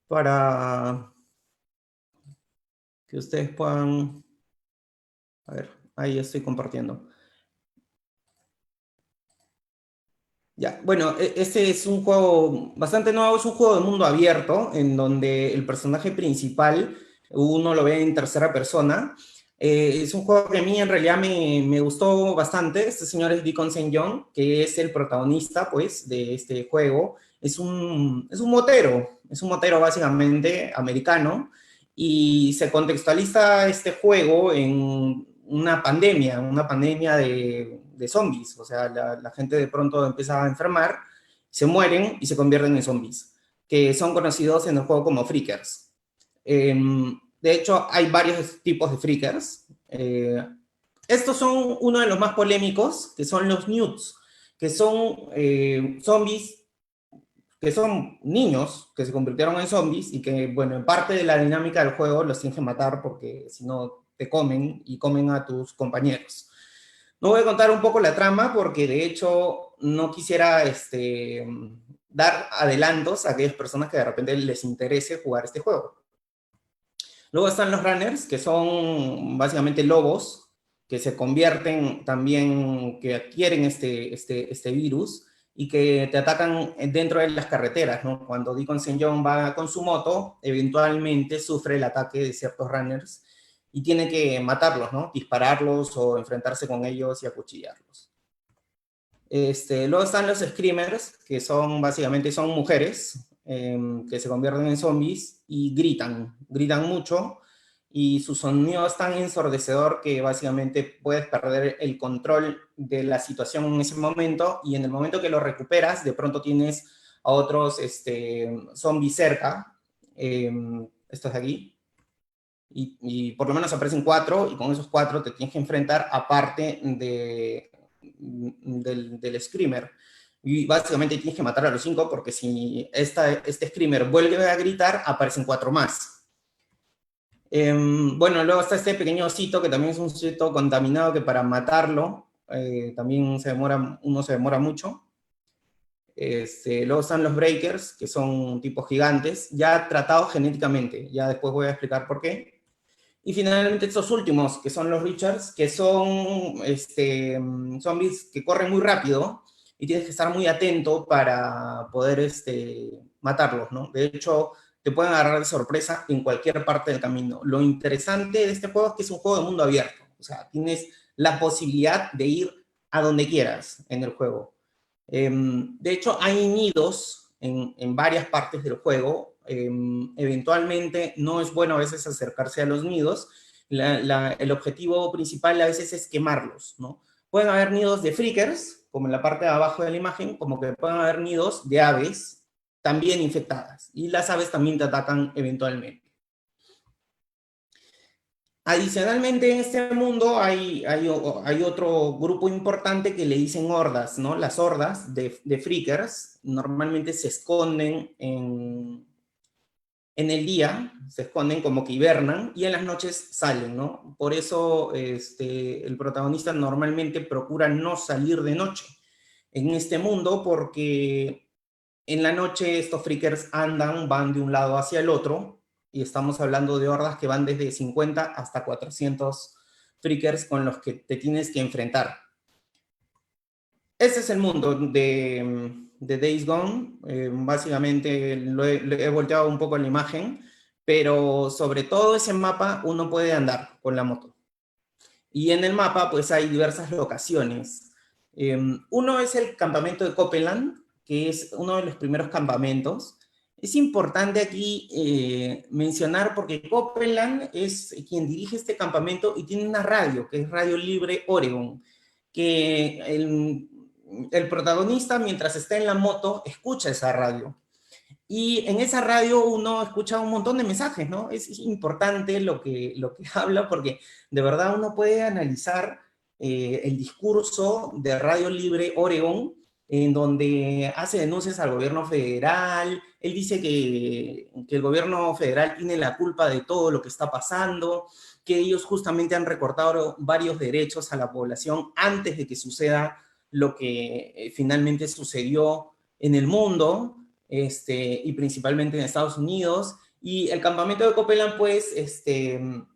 para que ustedes puedan... A ver, ahí estoy compartiendo. Ya, bueno, este es un juego bastante nuevo, es un juego de mundo abierto, en donde el personaje principal, uno lo ve en tercera persona. Es un juego que a mí en realidad me gustó bastante. Este señor es Deacon St. John, que es el protagonista, pues, de este juego. Es un motero básicamente americano, y se contextualiza este juego en una pandemia de zombies. O sea, la gente de pronto empieza a enfermar, se mueren y se convierten en zombies, que son conocidos en el juego como freakers. De hecho, hay varios tipos de freakers. Estos son uno de los más polémicos, que son los newts, que son zombies, que son niños que se convirtieron en zombies y que, bueno, en parte de la dinámica del juego los tienes que matar porque si no te comen y comen a tus compañeros. No voy a contar un poco la trama porque de hecho no quisiera dar adelantos a aquellas personas que de repente les interese jugar este juego. Luego están los runners, que son básicamente lobos que se convierten también, que adquieren este virus y que te atacan dentro de las carreteras, ¿no? Cuando Deacon St. John va con su moto, eventualmente sufre el ataque de ciertos runners y tiene que matarlos, ¿no? Dispararlos o enfrentarse con ellos y acuchillarlos. Luego están los screamers, que son básicamente son mujeres que se convierten en zombies y gritan mucho, y su sonido es tan ensordecedor que básicamente puedes perder el control de la situación en ese momento, y en el momento que lo recuperas, de pronto tienes a otros zombies cerca, estos de aquí, y por lo menos aparecen 4, y con esos 4 te tienes que enfrentar aparte del screamer. Y básicamente tienes que matar a los 5 porque si este screamer vuelve a gritar, aparecen 4 más. Bueno, luego está este pequeño osito que también es un osito contaminado que para matarlo también uno se demora mucho. Luego están los breakers, que son tipos gigantes, ya tratados genéticamente. Ya después voy a explicar por qué. Y finalmente estos últimos, que son los Richards, que son zombies que corren muy rápido y tienes que estar muy atento para poder matarlos, ¿no? De hecho, te pueden agarrar de sorpresa en cualquier parte del camino. Lo interesante de este juego es que es un juego de mundo abierto. O sea, tienes la posibilidad de ir a donde quieras en el juego. De hecho, hay nidos en varias partes del juego. Eventualmente no es bueno a veces acercarse a los nidos. El objetivo principal a veces es quemarlos, ¿no? Pueden haber nidos de freakers, como en la parte de abajo de la imagen, como que pueden haber nidos de aves también infectadas, y las aves también te atacan eventualmente. Adicionalmente, en este mundo hay otro grupo importante que le dicen hordas, ¿no? Las hordas de freakers normalmente se esconden en el día, se esconden como que hibernan, y en las noches salen, ¿no? Por eso el protagonista normalmente procura no salir de noche en este mundo, porque en la noche estos freakers van de un lado hacia el otro, y estamos hablando de hordas que van desde 50 hasta 400 freakers con los que te tienes que enfrentar. Ese es el mundo de Days Gone. Básicamente le he volteado un poco la imagen, pero sobre todo ese mapa uno puede andar con la moto. Y en el mapa pues hay diversas locaciones. Uno es el campamento de Copeland, que es uno de los primeros campamentos. Es importante aquí mencionar porque Copeland es quien dirige este campamento y tiene una radio, que es Radio Libre Oregon, que el protagonista, mientras está en la moto, escucha esa radio. Y en esa radio uno escucha un montón de mensajes, ¿no? Es importante lo que habla, porque de verdad uno puede analizar el discurso de Radio Libre Oregón, en donde hace denuncias al gobierno federal. Él dice que el gobierno federal tiene la culpa de todo lo que está pasando, que ellos justamente han recortado varios derechos a la población antes de que suceda lo que finalmente sucedió en el mundo, y principalmente en Estados Unidos. Y el campamento de Copeland, pues,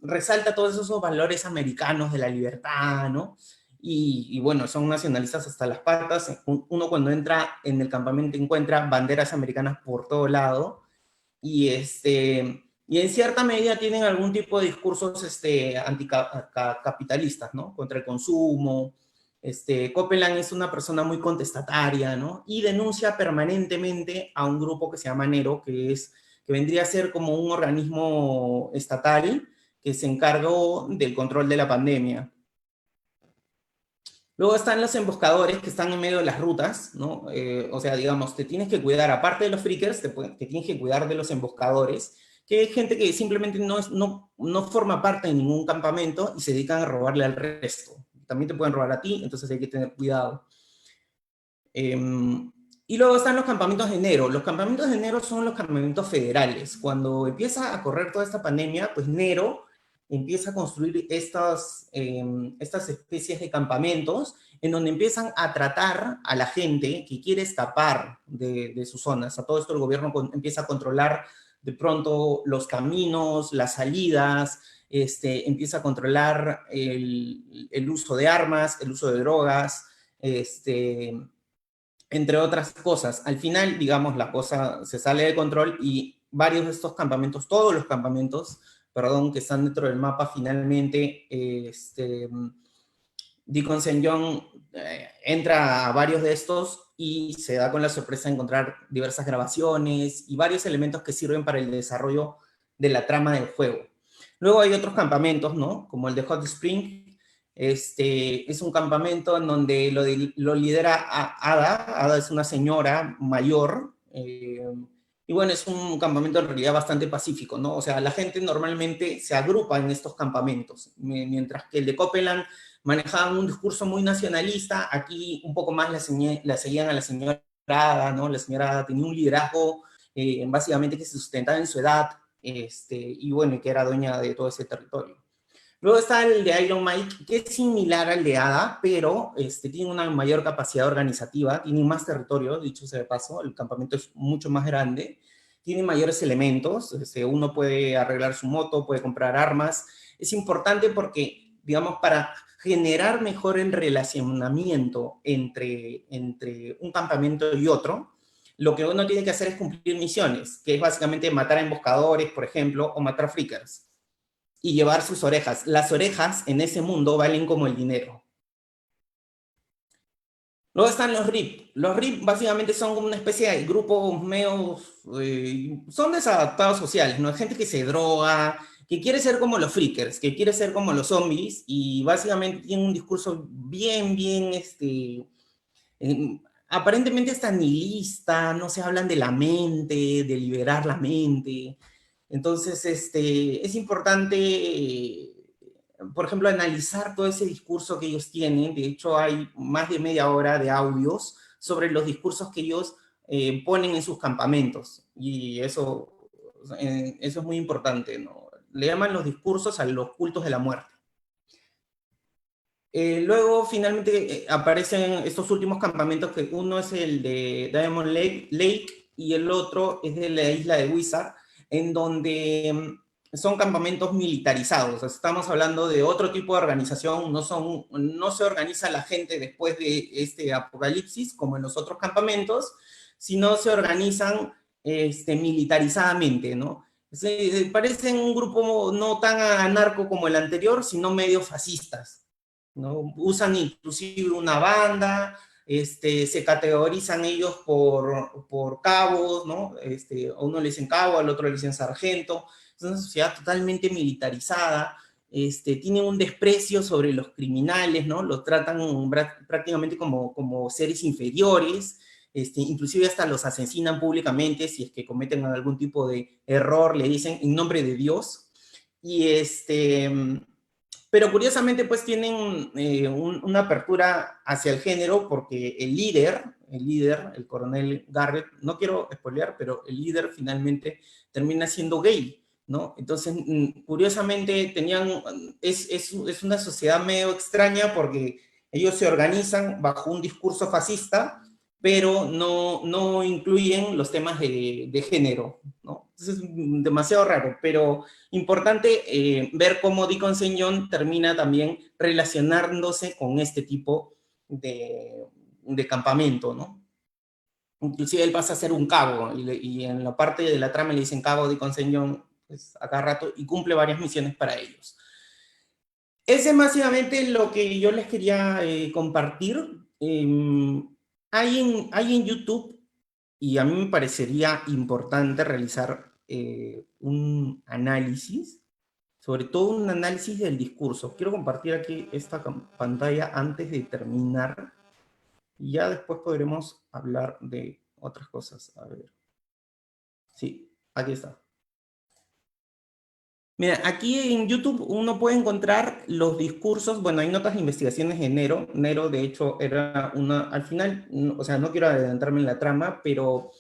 resalta todos esos valores americanos de la libertad, ¿no? Y bueno, son nacionalistas hasta las patas. Uno cuando entra en el campamento encuentra banderas americanas por todo lado, y en cierta medida tienen algún tipo de discursos anticapitalistas, ¿no? Contra el consumo. Copeland es una persona muy contestataria, ¿no? Y denuncia permanentemente a un grupo que se llama Nero, que vendría a ser como un organismo estatal que se encargó del control de la pandemia. Luego están los emboscadores que están en medio de las rutas, ¿no? O sea, digamos, te tienes que cuidar, aparte de los freakers, te tienes que cuidar de los emboscadores, que es gente que simplemente no forma parte de ningún campamento y se dedican a robarle al resto. También te pueden robar a ti, entonces hay que tener cuidado. Y luego están los campamentos de enero. Los campamentos de enero son los campamentos federales. Cuando empieza a correr toda esta pandemia, pues Nero empieza a construir estas especies de campamentos en donde empiezan a tratar a la gente que quiere escapar de sus zonas. A todo esto el gobierno empieza a controlar de pronto los caminos, las salidas, empieza a controlar el uso de armas, el uso de drogas, entre otras cosas. Al final, digamos, la cosa se sale de control y varios de estos campamentos, todos los campamentos, perdón, que están dentro del mapa, finalmente, Deacon St. John entra a varios de estos y se da con la sorpresa de encontrar diversas grabaciones y varios elementos que sirven para el desarrollo de la trama del juego. Luego hay otros campamentos, ¿no? Como el de Hot Spring. Es un campamento en donde lo lidera Ada. Ada es una señora mayor, y bueno, es un campamento en realidad bastante pacífico, ¿no? O sea, la gente normalmente se agrupa en estos campamentos, mientras que el de Copeland manejaba un discurso muy nacionalista. Aquí un poco más la seguían a la señora Ada, ¿no? La señora Ada tenía un liderazgo básicamente que se sustentaba en su edad, y bueno, y que era dueña de todo ese territorio. Luego está el de Iron Mike, que es similar al de Ada, pero tiene una mayor capacidad organizativa, tiene más territorio, dicho sea de paso, el campamento es mucho más grande, tiene mayores elementos, uno puede arreglar su moto, puede comprar armas. Es importante porque, digamos, para generar mejor el relacionamiento entre un campamento y otro, lo que uno tiene que hacer es cumplir misiones, que es básicamente matar a emboscadores, por ejemplo, o matar freakers, y llevar sus orejas. Las orejas en ese mundo valen como el dinero. Luego están los RIP. Los RIP básicamente son como una especie de grupos medios, son desadaptados sociales, ¿no? Hay gente que se droga, que quiere ser como los freakers, que quiere ser como los zombies, y básicamente tienen un discurso bien, aparentemente hasta nihilista, no se hablan de la mente, de liberar la mente. Entonces, es importante, por ejemplo, analizar todo ese discurso que ellos tienen. De hecho, hay más de media hora de audios sobre los discursos que ellos ponen en sus campamentos. Y eso es muy importante, ¿no? Le llaman los discursos a los cultos de la muerte. Luego, finalmente, aparecen estos últimos campamentos, que uno es el de Diamond Lake y el otro es de la isla de Wizard, en donde son campamentos militarizados. O sea, estamos hablando de otro tipo de organización, no se organiza la gente después de este apocalipsis, como en los otros campamentos, sino se organizan militarizadamente, ¿no? Parecen un grupo no tan anarco como el anterior, sino medio fascistas, ¿no? Usan inclusive una banda, se categorizan ellos por cabos, ¿no? A uno le dicen cabo, al otro le dicen sargento. Es una sociedad totalmente militarizada, tienen un desprecio sobre los criminales, ¿no? Los tratan prácticamente como seres inferiores, inclusive hasta los asesinan públicamente si es que cometen algún tipo de error, le dicen en nombre de Dios. Y pero curiosamente pues tienen una apertura hacia el género porque el líder, el coronel Garrett, no quiero spoilear, pero el líder finalmente termina siendo gay, ¿no? Entonces, curiosamente es una sociedad medio extraña porque ellos se organizan bajo un discurso fascista, pero no incluyen los temas de género, ¿no? Entonces es demasiado raro, pero importante ver cómo Deacon St. John termina también relacionándose con este tipo de campamento, ¿no? Inclusive él pasa a ser un cabo, y en la parte de la trama le dicen cabo Deacon St. John pues, a cada rato, y cumple varias misiones para ellos. Es básicamente lo que yo les quería compartir. Hay en YouTube, y a mí me parecería importante realizar un análisis, sobre todo un análisis del discurso. Quiero compartir aquí esta pantalla antes de terminar, y ya después podremos hablar de otras cosas. A ver. Sí, aquí está. Mira, aquí en YouTube uno puede encontrar los discursos, bueno, hay notas de investigaciones de Nero. Nero, de hecho, era al final, o sea, no quiero adelantarme en la trama, pero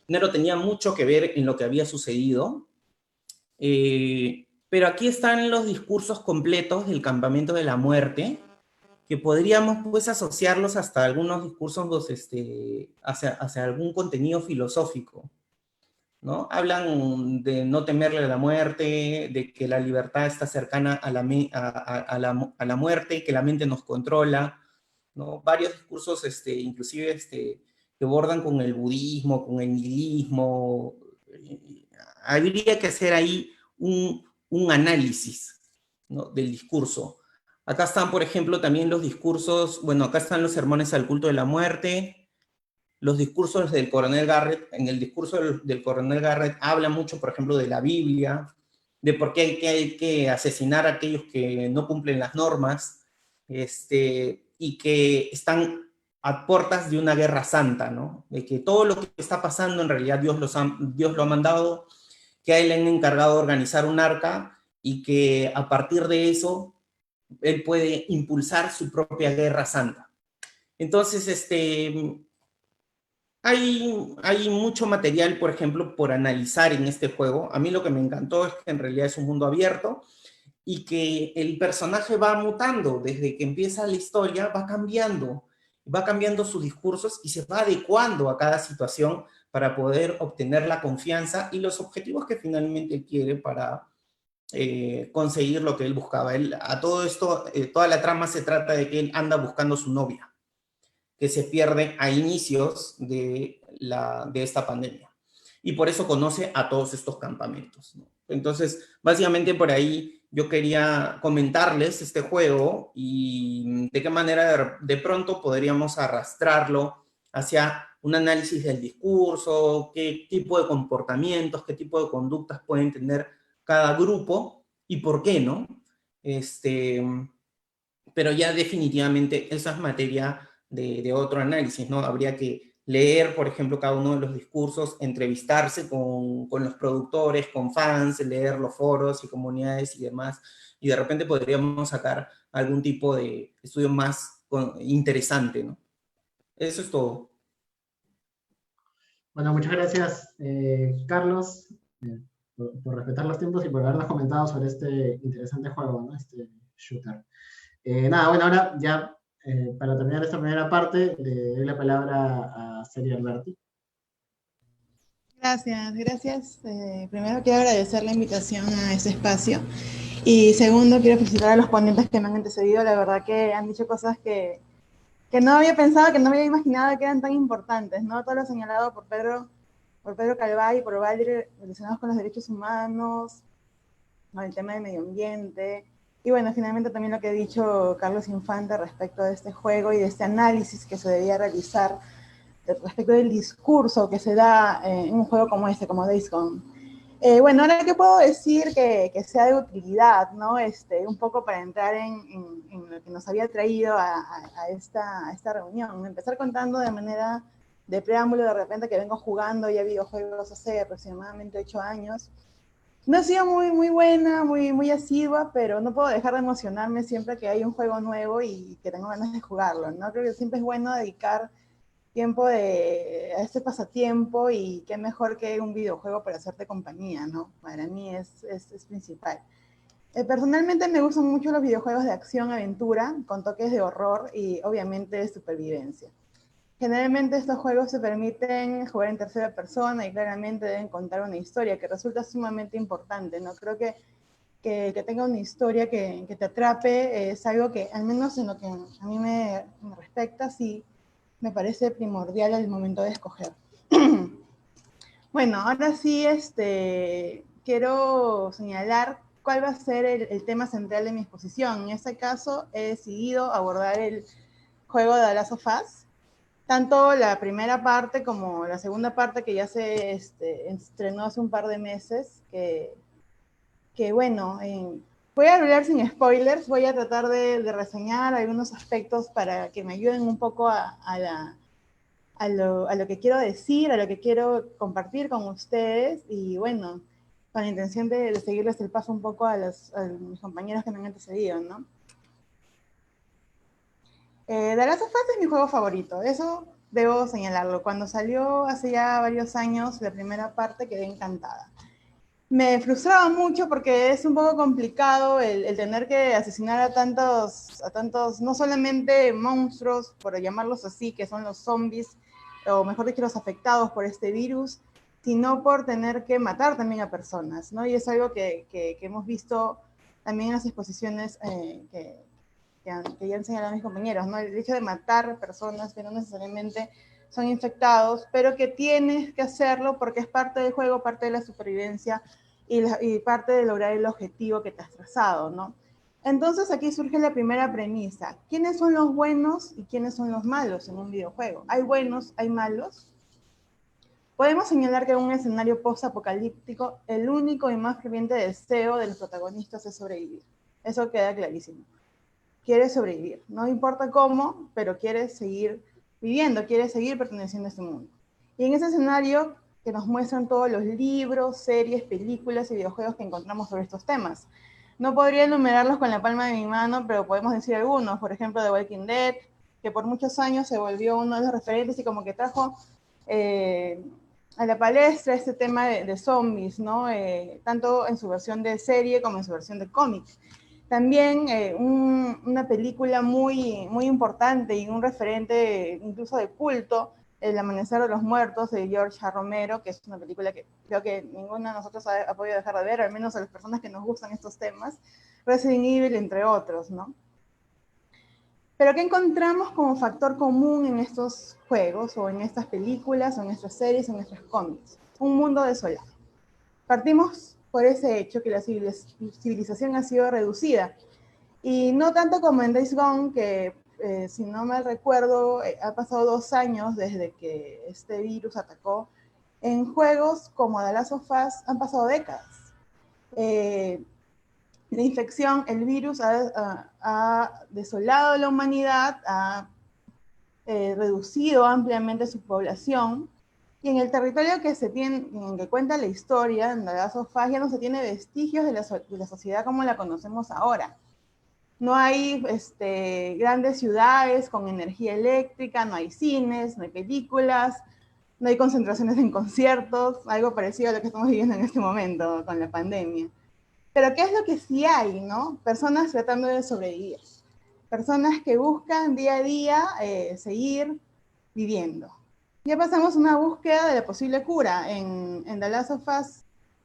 Nero tenía mucho que ver en lo que había sucedido. Pero aquí están los discursos completos del campamento de la muerte, que podríamos pues asociarlos hasta algunos discursos hacia algún contenido filosófico, ¿no? Hablan de no temerle a la muerte, de que la libertad está cercana a a la muerte, que la mente nos controla, ¿no? Varios discursos, inclusive, que abordan con el budismo, con el nihilismo. Habría que hacer ahí un análisis, ¿no? Del discurso. Acá están, por ejemplo, también los discursos, bueno, acá están los sermones al culto de la muerte, los discursos del coronel Garrett. En el discurso del coronel Garrett habla mucho, por ejemplo, de la Biblia, de por qué hay que asesinar a aquellos que no cumplen las normas, y que están a puertas de una guerra santa, ¿no? De que todo lo que está pasando en realidad Dios lo ha mandado, que a él le han encargado de organizar un arca y que a partir de eso él puede impulsar su propia guerra santa. Entonces, hay mucho material, por ejemplo, por analizar en este juego. A mí lo que me encantó es que en realidad es un mundo abierto y que el personaje va mutando. Desde que empieza la historia va cambiando sus discursos y se va adecuando a cada situación para poder obtener la confianza y los objetivos que finalmente quiere para conseguir lo que él buscaba. A todo esto, toda la trama se trata de que él anda buscando su novia, que se pierde a inicios de esta pandemia. Y por eso conoce a todos estos campamentos, ¿no? Entonces, básicamente por ahí yo quería comentarles este juego y de qué manera de pronto podríamos arrastrarlo hacia un análisis del discurso, qué tipo de comportamientos, qué tipo de conductas pueden tener cada grupo y por qué, ¿no? Pero ya definitivamente esa es materia de otro análisis, ¿no? Habría que leer, por ejemplo, cada uno de los discursos, entrevistarse con los productores, con fans, leer los foros y comunidades y demás, y de repente podríamos sacar algún tipo de estudio más interesante, ¿no? Eso es todo. Bueno, muchas gracias, Carlos, por respetar los tiempos y por habernos comentado sobre este interesante juego, ¿no? Este shooter. Nada, bueno, ahora ya para terminar esta primera parte, le doy la palabra a Celia Alberti. Gracias. Primero quiero agradecer la invitación a este espacio y segundo quiero felicitar a los ponentes que me han antecedido. La verdad que han dicho cosas que no había pensado, que no había imaginado que eran tan importantes, ¿no? Todo lo señalado por Pedro Calvá y por Valdri relacionados con los derechos humanos, con el tema del medio ambiente. Y bueno, finalmente también lo que ha dicho Carlos Infante respecto de este juego y de este análisis que se debía realizar respecto del discurso que se da en un juego como este, como Days Gone. Bueno, ahora qué puedo decir que sea de utilidad, ¿no? Un poco para entrar en lo que nos había traído a esta reunión. Empezar contando de manera de preámbulo, de repente que vengo jugando ya videojuegos hace aproximadamente 8 años. No ha sido muy buena, muy asidua, pero no puedo dejar de emocionarme siempre que hay un juego nuevo y que tengo ganas de jugarlo, ¿no? Creo que siempre es bueno dedicar tiempo a este pasatiempo y qué mejor que un videojuego para hacerte compañía, ¿no? Para mí es principal. Personalmente me gustan mucho los videojuegos de acción-aventura con toques de horror y obviamente de supervivencia. Generalmente estos juegos se permiten jugar en tercera persona y claramente deben contar una historia que resulta sumamente importante, ¿no? Creo que tenga una historia que te atrape es algo que, al menos en lo que a mí me respecta, sí me parece primordial al momento de escoger. Bueno, ahora sí quiero señalar cuál va a ser el tema central de mi exposición. En este caso he decidido abordar el juego de The Last of Us, tanto la primera parte como la segunda parte que ya se estrenó hace un par de meses, que bueno, voy a hablar sin spoilers, voy a tratar de reseñar algunos aspectos para que me ayuden un poco a lo que quiero decir, a lo que quiero compartir con ustedes y bueno, con la intención de seguirles el paso un poco a mis compañeros que me han antecedido, ¿no? The Last of Us es mi juego favorito, eso debo señalarlo. Cuando salió hace ya varios años la primera parte quedé encantada. Me frustraba mucho porque es un poco complicado el tener que asesinar a tantos, no solamente monstruos, por llamarlos así, que son los zombies, o mejor dicho, los afectados por este virus, sino por tener que matar también a personas, ¿no? Y es algo que hemos visto también en las exposiciones que ya han señalado mis compañeros, ¿no? El hecho de matar personas que no necesariamente son infectados, pero que tienes que hacerlo porque es parte del juego, parte de la supervivencia y parte de lograr el objetivo que te has trazado, ¿no? Entonces aquí surge la primera premisa. ¿Quiénes son los buenos y quiénes son los malos en un videojuego? ¿Hay buenos, hay malos? Podemos señalar que en un escenario post-apocalíptico, el único y más ferviente deseo de los protagonistas es sobrevivir. Eso queda clarísimo. Quiere sobrevivir, no importa cómo, pero quiere seguir viviendo, quiere seguir perteneciendo a este mundo. Y en ese escenario que nos muestran todos los libros, series, películas y videojuegos que encontramos sobre estos temas. No podría enumerarlos con la palma de mi mano, pero podemos decir algunos, por ejemplo, The Walking Dead, que por muchos años se volvió uno de los referentes y como que trajo a la palestra este tema de zombies, ¿no? Tanto en su versión de serie como en su versión de cómic. También una película muy importante y un referente incluso de culto, El Amanecer de los Muertos, de George A. Romero, que es una película que creo que ninguno de nosotros ha podido dejar de ver, al menos a las personas que nos gustan estos temas, Resident Evil, entre otros, ¿no? Pero ¿qué encontramos como factor común en estos juegos, o en estas películas, o en estas series, o en estos cómics? Un mundo desolado. Partimos por ese hecho que la civilización ha sido reducida. Y no tanto como en Days Gone, que si no mal recuerdo, ha pasado 2 años desde que este virus atacó. En juegos como The Last of Us han pasado décadas. La infección, el virus ha desolado la humanidad, ha reducido ampliamente su población. Y en el territorio que se tiene, en que cuenta la historia, en The Last of Us, ya no se tiene vestigios de la sociedad como la conocemos ahora. No hay grandes ciudades con energía eléctrica, no hay cines, no hay películas, no hay concentraciones en conciertos, algo parecido a lo que estamos viviendo en este momento con la pandemia. Pero ¿qué es lo que sí hay, no? Personas tratando de sobrevivir. Personas que buscan día a día seguir viviendo. Ya pasamos una búsqueda de la posible cura. En The Last of Us,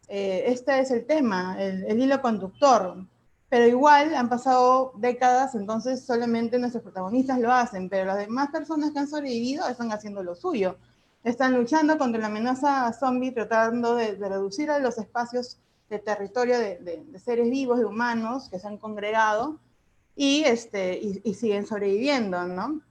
este es el tema, el hilo conductor. Pero igual han pasado décadas, entonces solamente nuestros protagonistas lo hacen, pero las demás personas que han sobrevivido están haciendo lo suyo. Están luchando contra la amenaza zombie, tratando de reducir a los espacios de territorio de seres vivos, de humanos que se han congregado y siguen sobreviviendo, ¿no?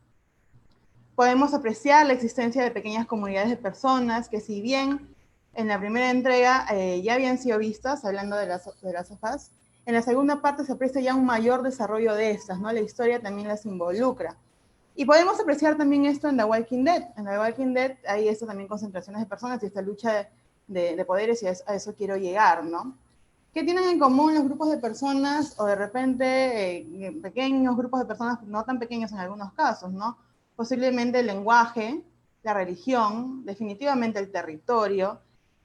Podemos apreciar la existencia de pequeñas comunidades de personas que, si bien en la primera entrega ya habían sido vistas, hablando de las sofás, en la segunda parte se aprecia ya un mayor desarrollo de estas, ¿no? La historia también las involucra. Y podemos apreciar también esto en The Walking Dead. En The Walking Dead hay esto también concentraciones de personas y esta lucha de poderes, y a eso quiero llegar, ¿no? ¿Qué tienen en común los grupos de personas o de repente pequeños grupos de personas, no tan pequeños en algunos casos, ¿no? Posiblemente el lenguaje, la religión, definitivamente el territorio.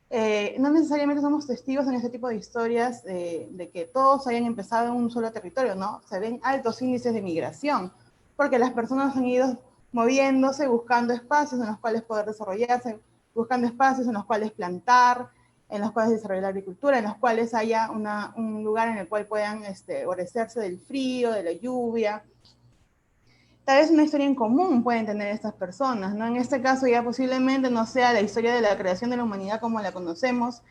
No necesariamente somos testigos en este tipo de historias de que todos hayan empezado en un solo territorio, ¿no? Se ven altos índices de migración, porque las personas han ido moviéndose, buscando espacios en los cuales poder desarrollarse, buscando espacios en los cuales plantar, en los cuales desarrollar la agricultura, en los cuales haya un lugar en el cual puedan guarecerse del frío, de la lluvia. Tal vez una historia en común pueden tener estas personas, ¿no? En este caso ya posiblemente no sea la historia de la creación de la humanidad como la conocemos,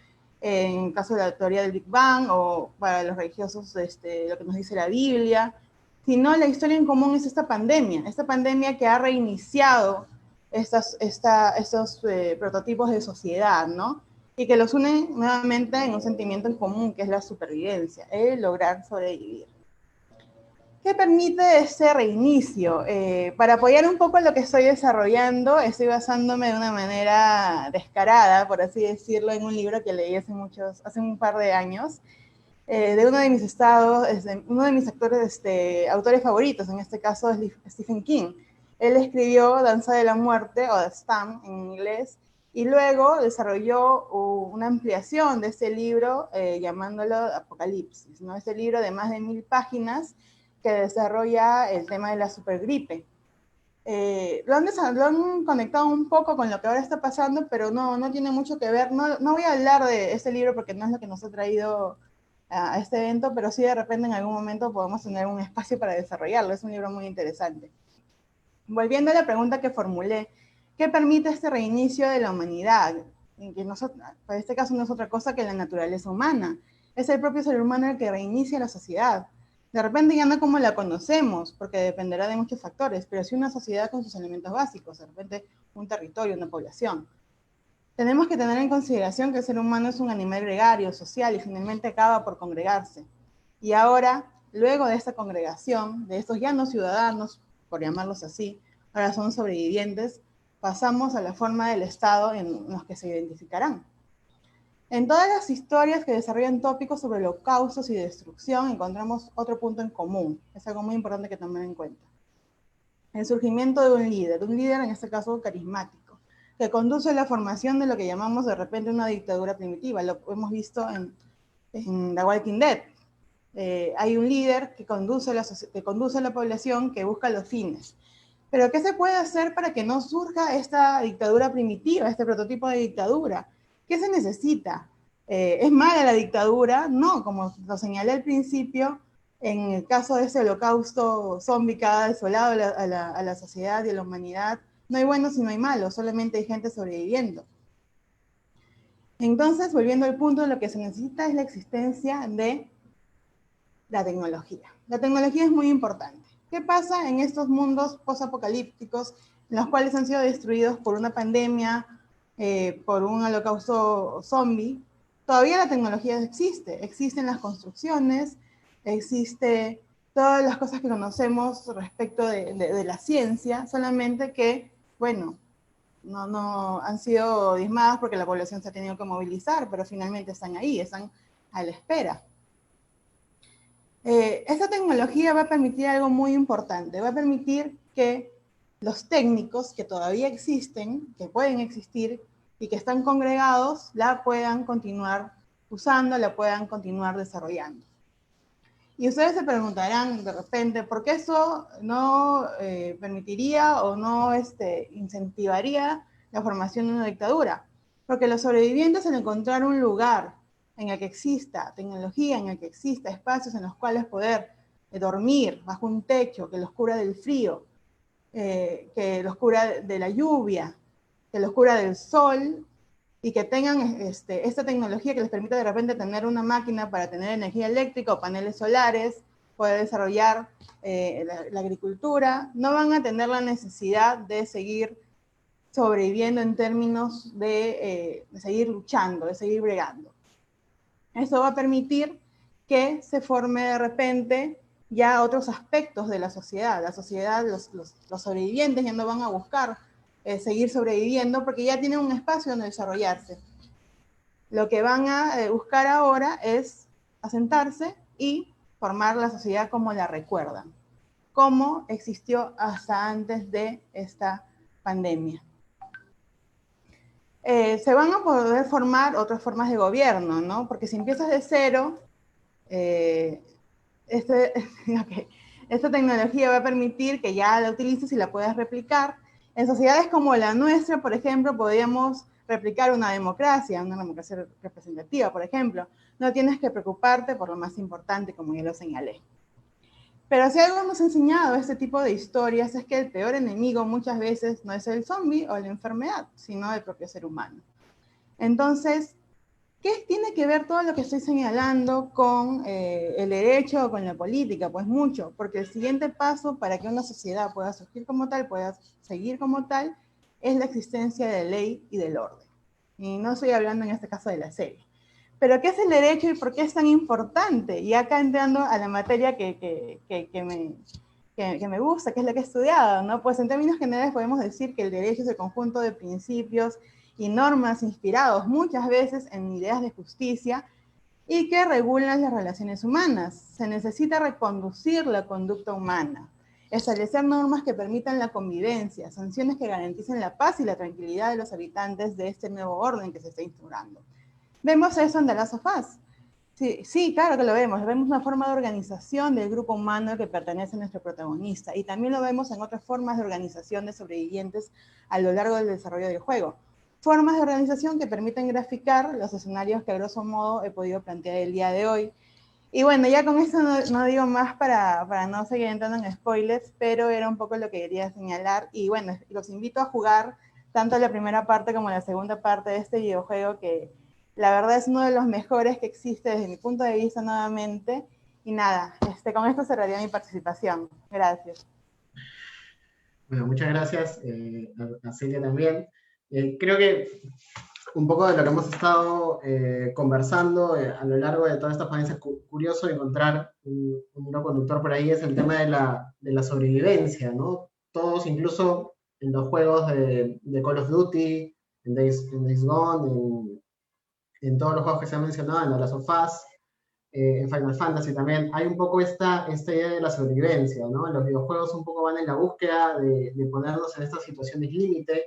en el caso de la teoría del Big Bang, o para los religiosos lo que nos dice la Biblia, sino la historia en común es esta pandemia que ha reiniciado estos prototipos de sociedad, ¿no? Y que los une nuevamente en un sentimiento en común, que es la supervivencia, el lograr sobrevivir. ¿Qué permite este reinicio? Para apoyar un poco lo que estoy desarrollando, estoy basándome de una manera descarada, por así decirlo, en un libro que leí hace un par de años, de uno de mis uno de mis autores favoritos, en este caso es Stephen King. Él escribió Danza de la Muerte, o The Stand en inglés, y luego desarrolló una ampliación de este libro llamándolo Apocalipsis, ¿no? Este libro de más de 1000 páginas que desarrolla el tema de la supergripe. Lo han conectado un poco con lo que ahora está pasando, pero no tiene mucho que ver. No voy a hablar de este libro porque no es lo que nos ha traído a este evento, pero sí de repente en algún momento podemos tener un espacio para desarrollarlo. Es un libro muy interesante. Volviendo a la pregunta que formulé, ¿qué permite este reinicio de la humanidad? Que para este caso no es otra cosa que la naturaleza humana. Es el propio ser humano el que reinicia la sociedad. De repente ya no como la conocemos, porque dependerá de muchos factores, pero sí una sociedad con sus elementos básicos, de repente un territorio, una población. Tenemos que tener en consideración que el ser humano es un animal gregario, social, y finalmente acaba por congregarse. Y ahora, luego de esta congregación, de estos ya no ciudadanos, por llamarlos así, ahora son sobrevivientes, pasamos a la forma del Estado en los que se identificarán. En todas las historias que desarrollan tópicos sobre holocaustos y destrucción encontramos otro punto en común. Es algo muy importante que tomar en cuenta. El surgimiento de un líder en este caso carismático, que conduce a la formación de lo que llamamos de repente una dictadura primitiva. Lo hemos visto en The Walking Dead. Hay un líder que conduce a la población, que busca los fines. Pero ¿qué se puede hacer para que no surja esta dictadura primitiva, este prototipo de dictadura? ¿Qué se necesita? ¿Es mala la dictadura? No, como lo señalé al principio, en el caso de ese holocausto zombie que ha desolado a la sociedad y a la humanidad, no hay buenos y no hay malos, solamente hay gente sobreviviendo. Entonces, volviendo al punto, lo que se necesita es la existencia de la tecnología. La tecnología es muy importante. ¿Qué pasa en estos mundos post-apocalípticos en los cuales han sido destruidos por una pandemia, por un holocausto zombie? Todavía la tecnología existe. Existen las construcciones, existe todas las cosas que conocemos respecto de la ciencia, solamente que, bueno, no han sido diezmadas porque la población se ha tenido que movilizar, pero finalmente están ahí, están a la espera. Esta tecnología va a permitir algo muy importante, va a permitir que los técnicos que todavía existen, que pueden existir y que están congregados, la puedan continuar usando, la puedan continuar desarrollando. Y ustedes se preguntarán de repente, ¿por qué eso no permitiría o no incentivaría la formación de una dictadura? Porque los sobrevivientes, al encontrar un lugar en el que exista tecnología, en el que exista espacios en los cuales poder dormir bajo un techo que los cubra del frío, que los cubra de la lluvia, que los cubra del sol, y que tengan esta tecnología que les permita de repente tener una máquina para tener energía eléctrica o paneles solares, poder desarrollar la agricultura, no van a tener la necesidad de seguir sobreviviendo en términos de seguir luchando, de seguir bregando. Eso va a permitir que se forme de repente ya otros aspectos de la sociedad. La sociedad, los sobrevivientes ya no van a buscar seguir sobreviviendo porque ya tienen un espacio donde desarrollarse. Lo que van a buscar ahora es asentarse y formar la sociedad como la recuerdan, como existió hasta antes de esta pandemia. Se van a poder formar otras formas de gobierno, ¿no? Porque si empiezas de cero, esta tecnología va a permitir que ya la utilices y la puedas replicar. En sociedades como la nuestra, por ejemplo, podríamos replicar una democracia representativa, por ejemplo. No tienes que preocuparte por lo más importante, como ya lo señalé. Pero si algo hemos enseñado este tipo de historias es que el peor enemigo muchas veces no es el zombie o la enfermedad, sino el propio ser humano. Entonces, ¿qué tiene que ver todo lo que estoy señalando con el derecho o con la política? Pues mucho, porque el siguiente paso para que una sociedad pueda surgir como tal, pueda seguir como tal, es la existencia de ley y del orden. Y no estoy hablando en este caso de la serie. Pero ¿qué es el derecho y por qué es tan importante? Y acá entrando a la materia que me gusta, que es la que he estudiado, ¿no? Pues en términos generales podemos decir que el derecho es el conjunto de principios y normas inspirados muchas veces en ideas de justicia y que regulan las relaciones humanas. Se necesita reconducir la conducta humana, establecer normas que permitan la convivencia, sanciones que garanticen la paz y la tranquilidad de los habitantes de este nuevo orden que se está instaurando. Vemos eso en The Last of Us. Sí, claro que lo vemos. Vemos una forma de organización del grupo humano que pertenece a nuestro protagonista. Y también lo vemos en otras formas de organización de sobrevivientes a lo largo del desarrollo del juego. Formas de organización que permiten graficar los escenarios que a grosso modo he podido plantear el día de hoy. Y bueno, ya con esto no digo más para no seguir entrando en spoilers, pero era un poco lo que quería señalar. Y bueno, los invito a jugar tanto la primera parte como la segunda parte de este videojuego que la verdad es uno de los mejores que existe desde mi punto de vista nuevamente. Y nada, con esto cerraría mi participación. Gracias. Bueno, muchas gracias a Celia también. Creo que un poco de lo que hemos estado conversando a lo largo de toda esta ponencia, curioso encontrar un hilo conductor por ahí, es el tema de la sobrevivencia, ¿no? Todos, incluso en los juegos de Call of Duty, en Days Gone, en todos los juegos que se han mencionado, en The Last of Us, en Final Fantasy también, hay un poco esta idea de la sobrevivencia, ¿no? Los videojuegos un poco van en la búsqueda de ponernos en estas situaciones límite,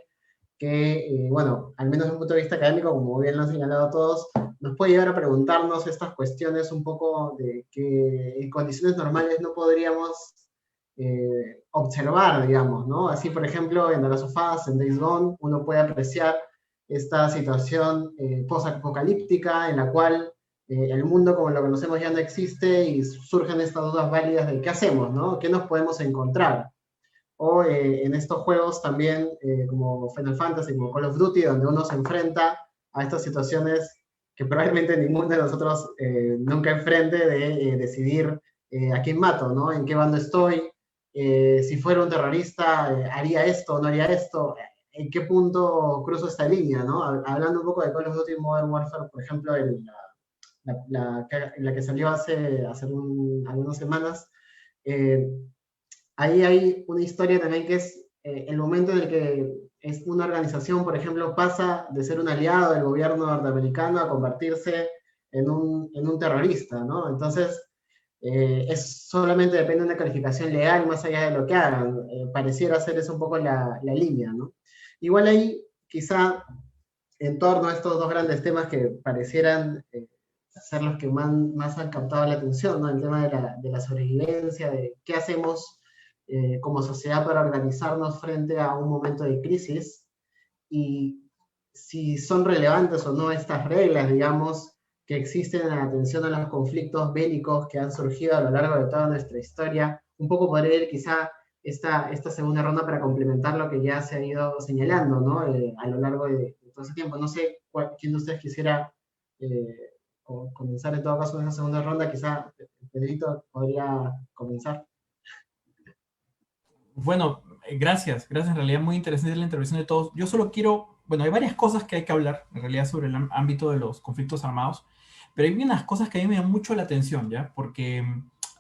que, bueno, al menos desde un punto de vista académico, como bien lo han señalado todos, nos puede llevar a preguntarnos estas cuestiones un poco de que en condiciones normales no podríamos observar, digamos, ¿no? Así, por ejemplo, en The Last of Us, en Days Gone, uno puede apreciar esta situación post-apocalíptica en la cual el mundo como lo conocemos ya no existe y surgen estas dudas válidas de qué hacemos, ¿no? ¿Qué nos podemos encontrar? O en estos juegos también, como Final Fantasy, como Call of Duty, donde uno se enfrenta a estas situaciones que probablemente ninguno de nosotros nunca enfrente de decidir a quién mato, ¿no? En qué bando estoy, si fuera un terrorista, haría esto o no haría esto, en qué punto cruzo esta línea, ¿no? Hablando un poco de Call of Duty Modern Warfare, por ejemplo, la que salió hace algunas semanas, ahí hay una historia también que es el momento en el que es una organización, por ejemplo, pasa de ser un aliado del gobierno norteamericano a convertirse en un terrorista, ¿no? Entonces, es solamente depende de una calificación legal más allá de lo que hagan. Pareciera ser eso un poco la línea, ¿no? Igual ahí, quizá, en torno a estos dos grandes temas que parecieran ser los que más han captado la atención, ¿no? El tema de la sobrevivencia, de qué hacemos como sociedad para organizarnos frente a un momento de crisis, y si son relevantes o no estas reglas, digamos, que existen en atención a los conflictos bélicos que han surgido a lo largo de toda nuestra historia. Un poco podría ir quizá esta segunda ronda para complementar lo que ya se ha ido señalando, ¿no? A lo largo de todo ese tiempo. No sé quién de ustedes quisiera comenzar en todo caso en esa segunda ronda. Quizá Pedrito podría comenzar. Bueno, gracias, en realidad muy interesante la intervención de todos. Yo solo quiero, bueno, hay varias cosas que hay que hablar en realidad sobre el ámbito de los conflictos armados, pero hay unas cosas que a mí me llaman mucho la atención, ¿ya? Porque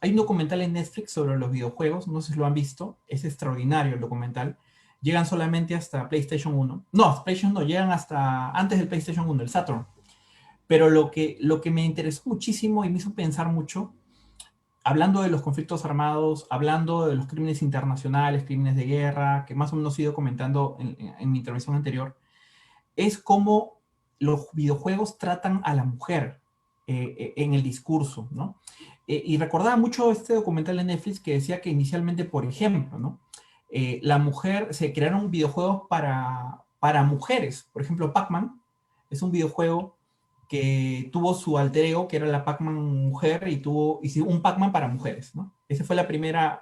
hay un documental en Netflix sobre los videojuegos, no sé si lo han visto, es extraordinario el documental. Llegan solamente hasta PlayStation 1. No, PlayStation no, llegan hasta antes del PlayStation 1, el Saturn. Pero lo que me interesó muchísimo y me hizo pensar mucho, hablando de los conflictos armados, hablando de los crímenes internacionales, crímenes de guerra, que más o menos he ido comentando en mi intervención anterior, es cómo los videojuegos tratan a la mujer en el discurso, ¿no? Y recordaba mucho este documental de Netflix que decía que inicialmente, por ejemplo, ¿no? La mujer, se crearon videojuegos para mujeres. Por ejemplo, Pac-Man es un videojuego que tuvo su alter ego, que era la Pac-Man mujer, y hizo un Pac-Man para mujeres, ¿no? Esa fue la primera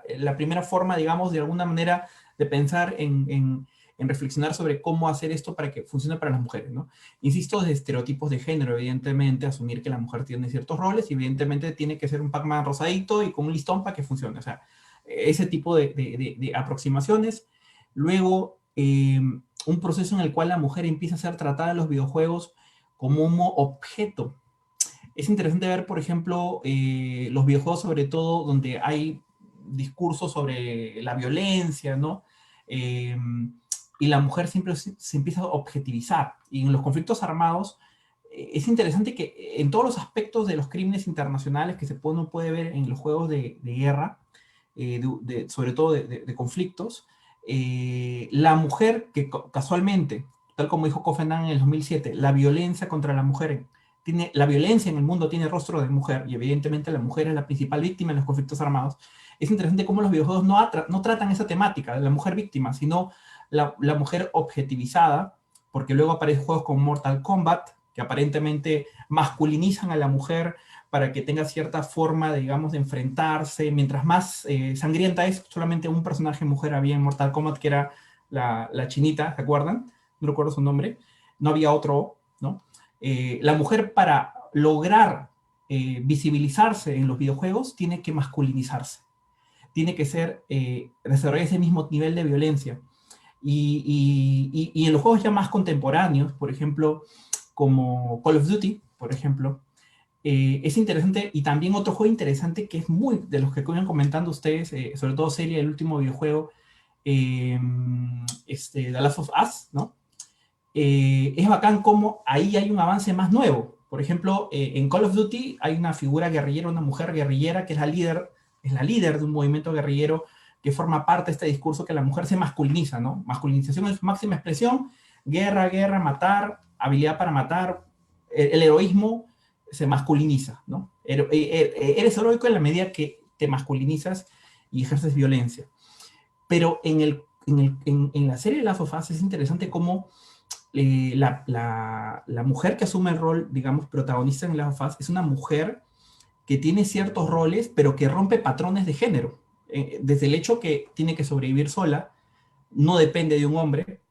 forma, digamos, de alguna manera de pensar en reflexionar sobre cómo hacer esto para que funcione para las mujeres, ¿no? Insisto, de estereotipos de género, evidentemente, asumir que la mujer tiene ciertos roles, y evidentemente tiene que ser un Pac-Man rosadito y con un listón para que funcione, o sea, ese tipo de aproximaciones. Luego, un proceso en el cual la mujer empieza a ser tratada en los videojuegos como un objeto. Es interesante ver, por ejemplo, los videojuegos, sobre todo, donde hay discursos sobre la violencia, ¿no? Eh, y la mujer siempre se empieza a objetivizar. Y en los conflictos armados, es interesante que en todos los aspectos de los crímenes internacionales que uno puede ver en los juegos de guerra, sobre todo de conflictos, la mujer que casualmente, tal como dijo Kofi Annan en el 2007, la violencia contra la mujer la violencia en el mundo tiene rostro de mujer, y evidentemente la mujer es la principal víctima en los conflictos armados. Es interesante cómo los videojuegos no tratan esa temática de la mujer víctima, sino la mujer objetivizada, porque luego aparecen juegos como Mortal Kombat, que aparentemente masculinizan a la mujer para que tenga cierta forma, digamos, de enfrentarse. Mientras más sangrienta es, solamente un personaje mujer había en Mortal Kombat, que era la chinita, ¿se acuerdan? No recuerdo su nombre. No había otro, ¿no? La mujer, para lograr visibilizarse en los videojuegos, tiene que masculinizarse. Tiene que desarrollar ese mismo nivel de violencia. Y en los juegos ya más contemporáneos, por ejemplo, como Call of Duty, por ejemplo, es interesante. Y también otro juego interesante que es muy de los que iban comentando ustedes, sobre todo Celia, el último videojuego, The Last of Us, ¿no? Es bacán como ahí hay un avance más nuevo. Por ejemplo, en Call of Duty hay una figura guerrillera, una mujer guerrillera que es la líder de un movimiento guerrillero que forma parte de este discurso que la mujer se masculiniza, ¿no? Masculinización en su máxima expresión, guerra, guerra, matar, habilidad para matar, el heroísmo se masculiniza, ¿no? Eres heroico en la medida que te masculinizas y ejerces violencia. Pero en la serie de Last of Us es interesante cómo la mujer que asume el rol, digamos, protagonista en Last of Us es una mujer que tiene ciertos roles, pero que rompe patrones de género. Desde el hecho que tiene que sobrevivir sola, no depende de un hombre,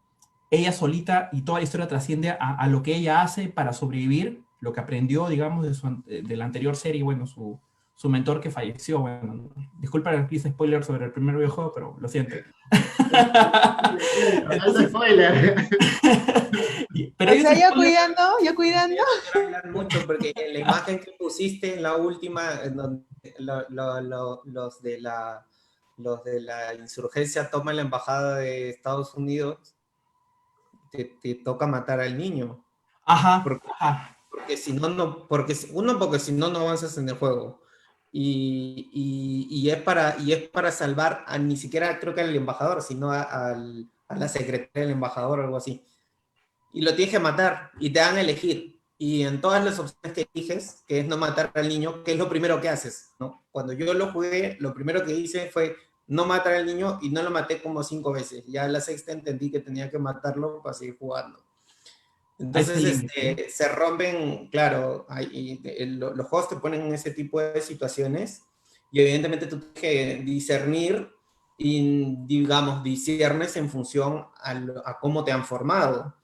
ella solita, y toda la historia trasciende a lo que ella hace para sobrevivir, lo que aprendió, digamos, de la anterior serie, bueno, su mentor que falleció. Bueno, disculpa el spoiler sobre el primer videojuego, pero lo siento. Entonces, spoiler. Pero o sea, yo cuidando. Quiero hablar mucho porque la imagen que pusiste en la última, en donde los de la insurgencia toman la embajada de Estados Unidos, te toca matar al niño. Ajá, porque si no, porque si no, no avanzas en el juego. Y es para salvar ni siquiera creo que al embajador, sino a la secretaria del embajador o algo así. Y lo tienes que matar y te dan a elegir. Y en todas las opciones que eliges, que es no matar al niño, que es lo primero que haces, ¿no? Cuando yo lo jugué, lo primero que hice fue no matar al niño y no lo maté como 5 veces. Ya a la sexta entendí que tenía que matarlo para seguir jugando. Entonces, se rompen, claro, los juegos te ponen en ese tipo de situaciones y evidentemente tú tienes que discernir y, digamos, discernes en función a cómo te han formado.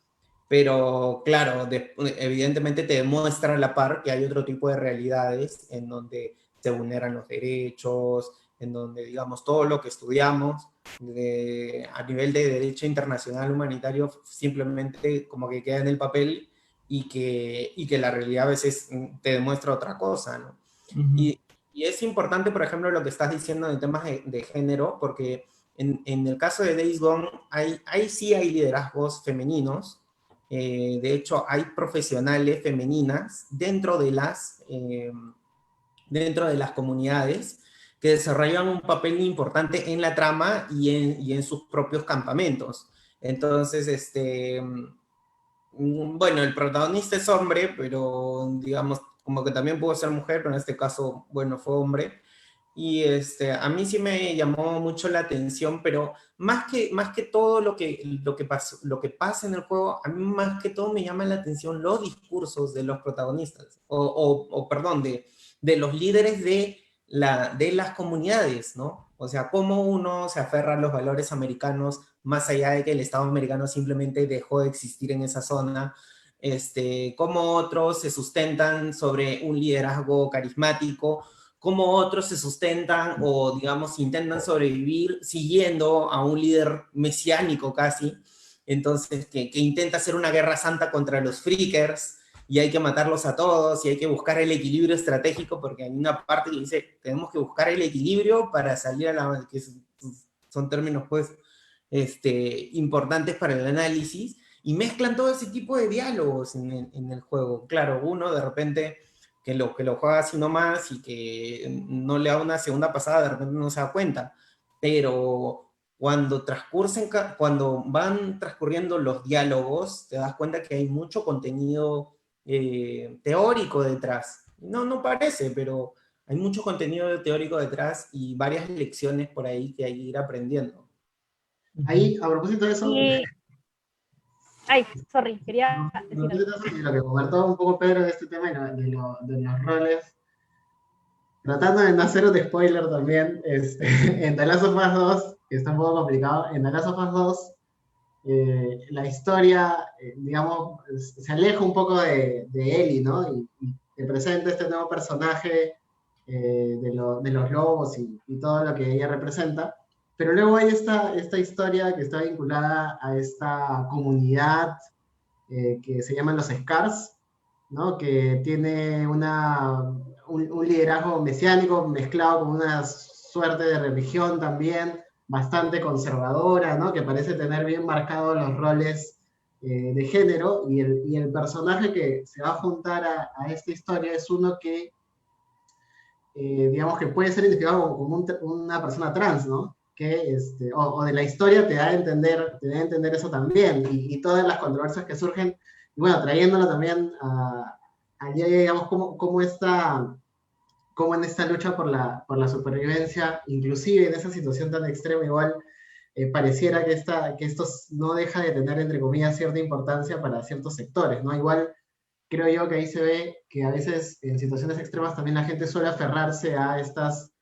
Pero, claro, evidentemente te demuestra a la par que hay otro tipo de realidades en donde se vulneran los derechos, en donde, digamos, todo lo que estudiamos a nivel de derecho internacional humanitario simplemente como que queda en el papel y que la realidad a veces te demuestra otra cosa, ¿no? uh-huh. Y es importante, por ejemplo, lo que estás diciendo en temas de género, porque en el caso de Days Gone, ahí sí hay liderazgos femeninos, De hecho, hay profesionales femeninas dentro de las comunidades que desarrollan un papel importante en la trama y en sus propios campamentos. Entonces, bueno, el protagonista es hombre, pero digamos, como que también pudo ser mujer, pero en este caso, bueno, fue hombre. Y a mí sí me llamó mucho la atención, pero más que todo lo que pasa en el juego, a mí más que todo me llama la atención los discursos de los protagonistas, perdón, de los líderes de las comunidades, ¿no? O sea, cómo uno se aferra a los valores americanos, más allá de que el Estado americano simplemente dejó de existir en esa zona, cómo otros se sustentan sobre un liderazgo carismático, cómo otros se sustentan o, digamos, intentan sobrevivir siguiendo a un líder mesiánico casi, entonces, que intenta hacer una guerra santa contra los freakers, y hay que matarlos a todos, y hay que buscar el equilibrio estratégico, porque hay una parte que dice, tenemos que buscar el equilibrio para salir a la... que son términos, pues, importantes para el análisis, y mezclan todo ese tipo de diálogos en el juego. Claro, uno de repente que lo juega así nomás y que no le da una segunda pasada, de repente no se da cuenta, pero cuando van transcurriendo los diálogos, te das cuenta que hay mucho contenido teórico detrás. No parece, pero hay mucho contenido teórico detrás y varias lecciones por ahí que hay que ir aprendiendo. Ahí, a propósito de eso, Y, ay, sorry, quería decir algo. y lo que comentó un poco Pedro de este tema de los roles, tratando de no hacer un spoiler también, en The Last of Us 2, que está un poco complicado, en The Last of Us 2, la historia, digamos, se aleja un poco de Ellie, ¿no? Y te presenta este nuevo personaje de los lobos y todo lo que ella representa. Pero luego hay esta historia que está vinculada a esta comunidad que se llaman los Scars, ¿no? Que tiene un liderazgo mesiánico mezclado con una suerte de religión también bastante conservadora, ¿no? Que parece tener bien marcados los roles de género, y el personaje que se va a juntar a esta historia es uno que, digamos, que puede ser identificado como una persona trans, ¿no? Que, o de la historia te da a entender eso también, y todas las controversias que surgen, y bueno, trayéndolo también a digamos, cómo en esta lucha por la supervivencia, inclusive en esa situación tan extrema, igual pareciera que esto no deja de tener, entre comillas, cierta importancia para ciertos sectores, ¿no? Igual creo yo que ahí se ve que a veces en situaciones extremas también la gente suele aferrarse a estas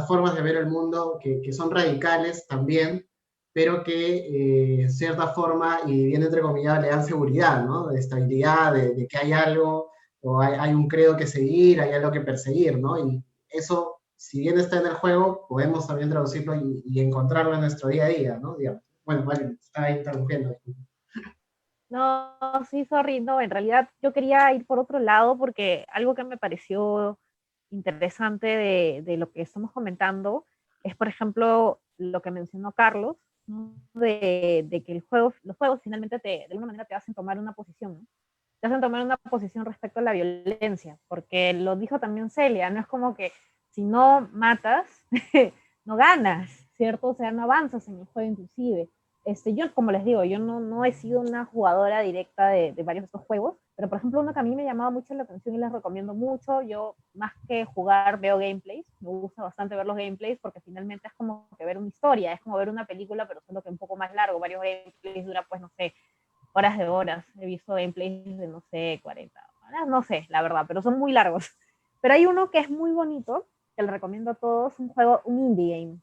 formas de ver el mundo que son radicales también, pero que en cierta forma, y bien entre comillas, le dan seguridad, ¿no? De estabilidad, de que hay algo, o hay un credo que seguir, hay algo que perseguir, ¿no? Y eso, si bien está en el juego, podemos también traducirlo y encontrarlo en nuestro día a día, ¿no? Digamos. Bueno, vale, está interrumpiendo. No, sí, sorry, no, en realidad yo quería ir por otro lado porque algo que me pareció interesante de lo que estamos comentando es, por ejemplo, lo que mencionó Carlos, ¿no? de que los juegos finalmente de alguna manera te hacen tomar una posición, ¿no? Te hacen tomar una posición respecto a la violencia, porque lo dijo también Celia, no es como que si no matas, no ganas, ¿cierto? O sea, no avanzas en el juego inclusive. Yo, como les digo, yo no he sido una jugadora directa de varios de estos juegos, pero por ejemplo uno que a mí me llamaba mucho la atención y les recomiendo mucho, yo más que jugar veo gameplays, me gusta bastante ver los gameplays porque finalmente es como que ver una historia, es como ver una película, pero solo que un poco más largo, varios gameplays duran pues no sé, horas de horas, he visto gameplays de no sé, 40 horas, no sé, la verdad, pero son muy largos. Pero hay uno que es muy bonito, que le recomiendo a todos, un indie game,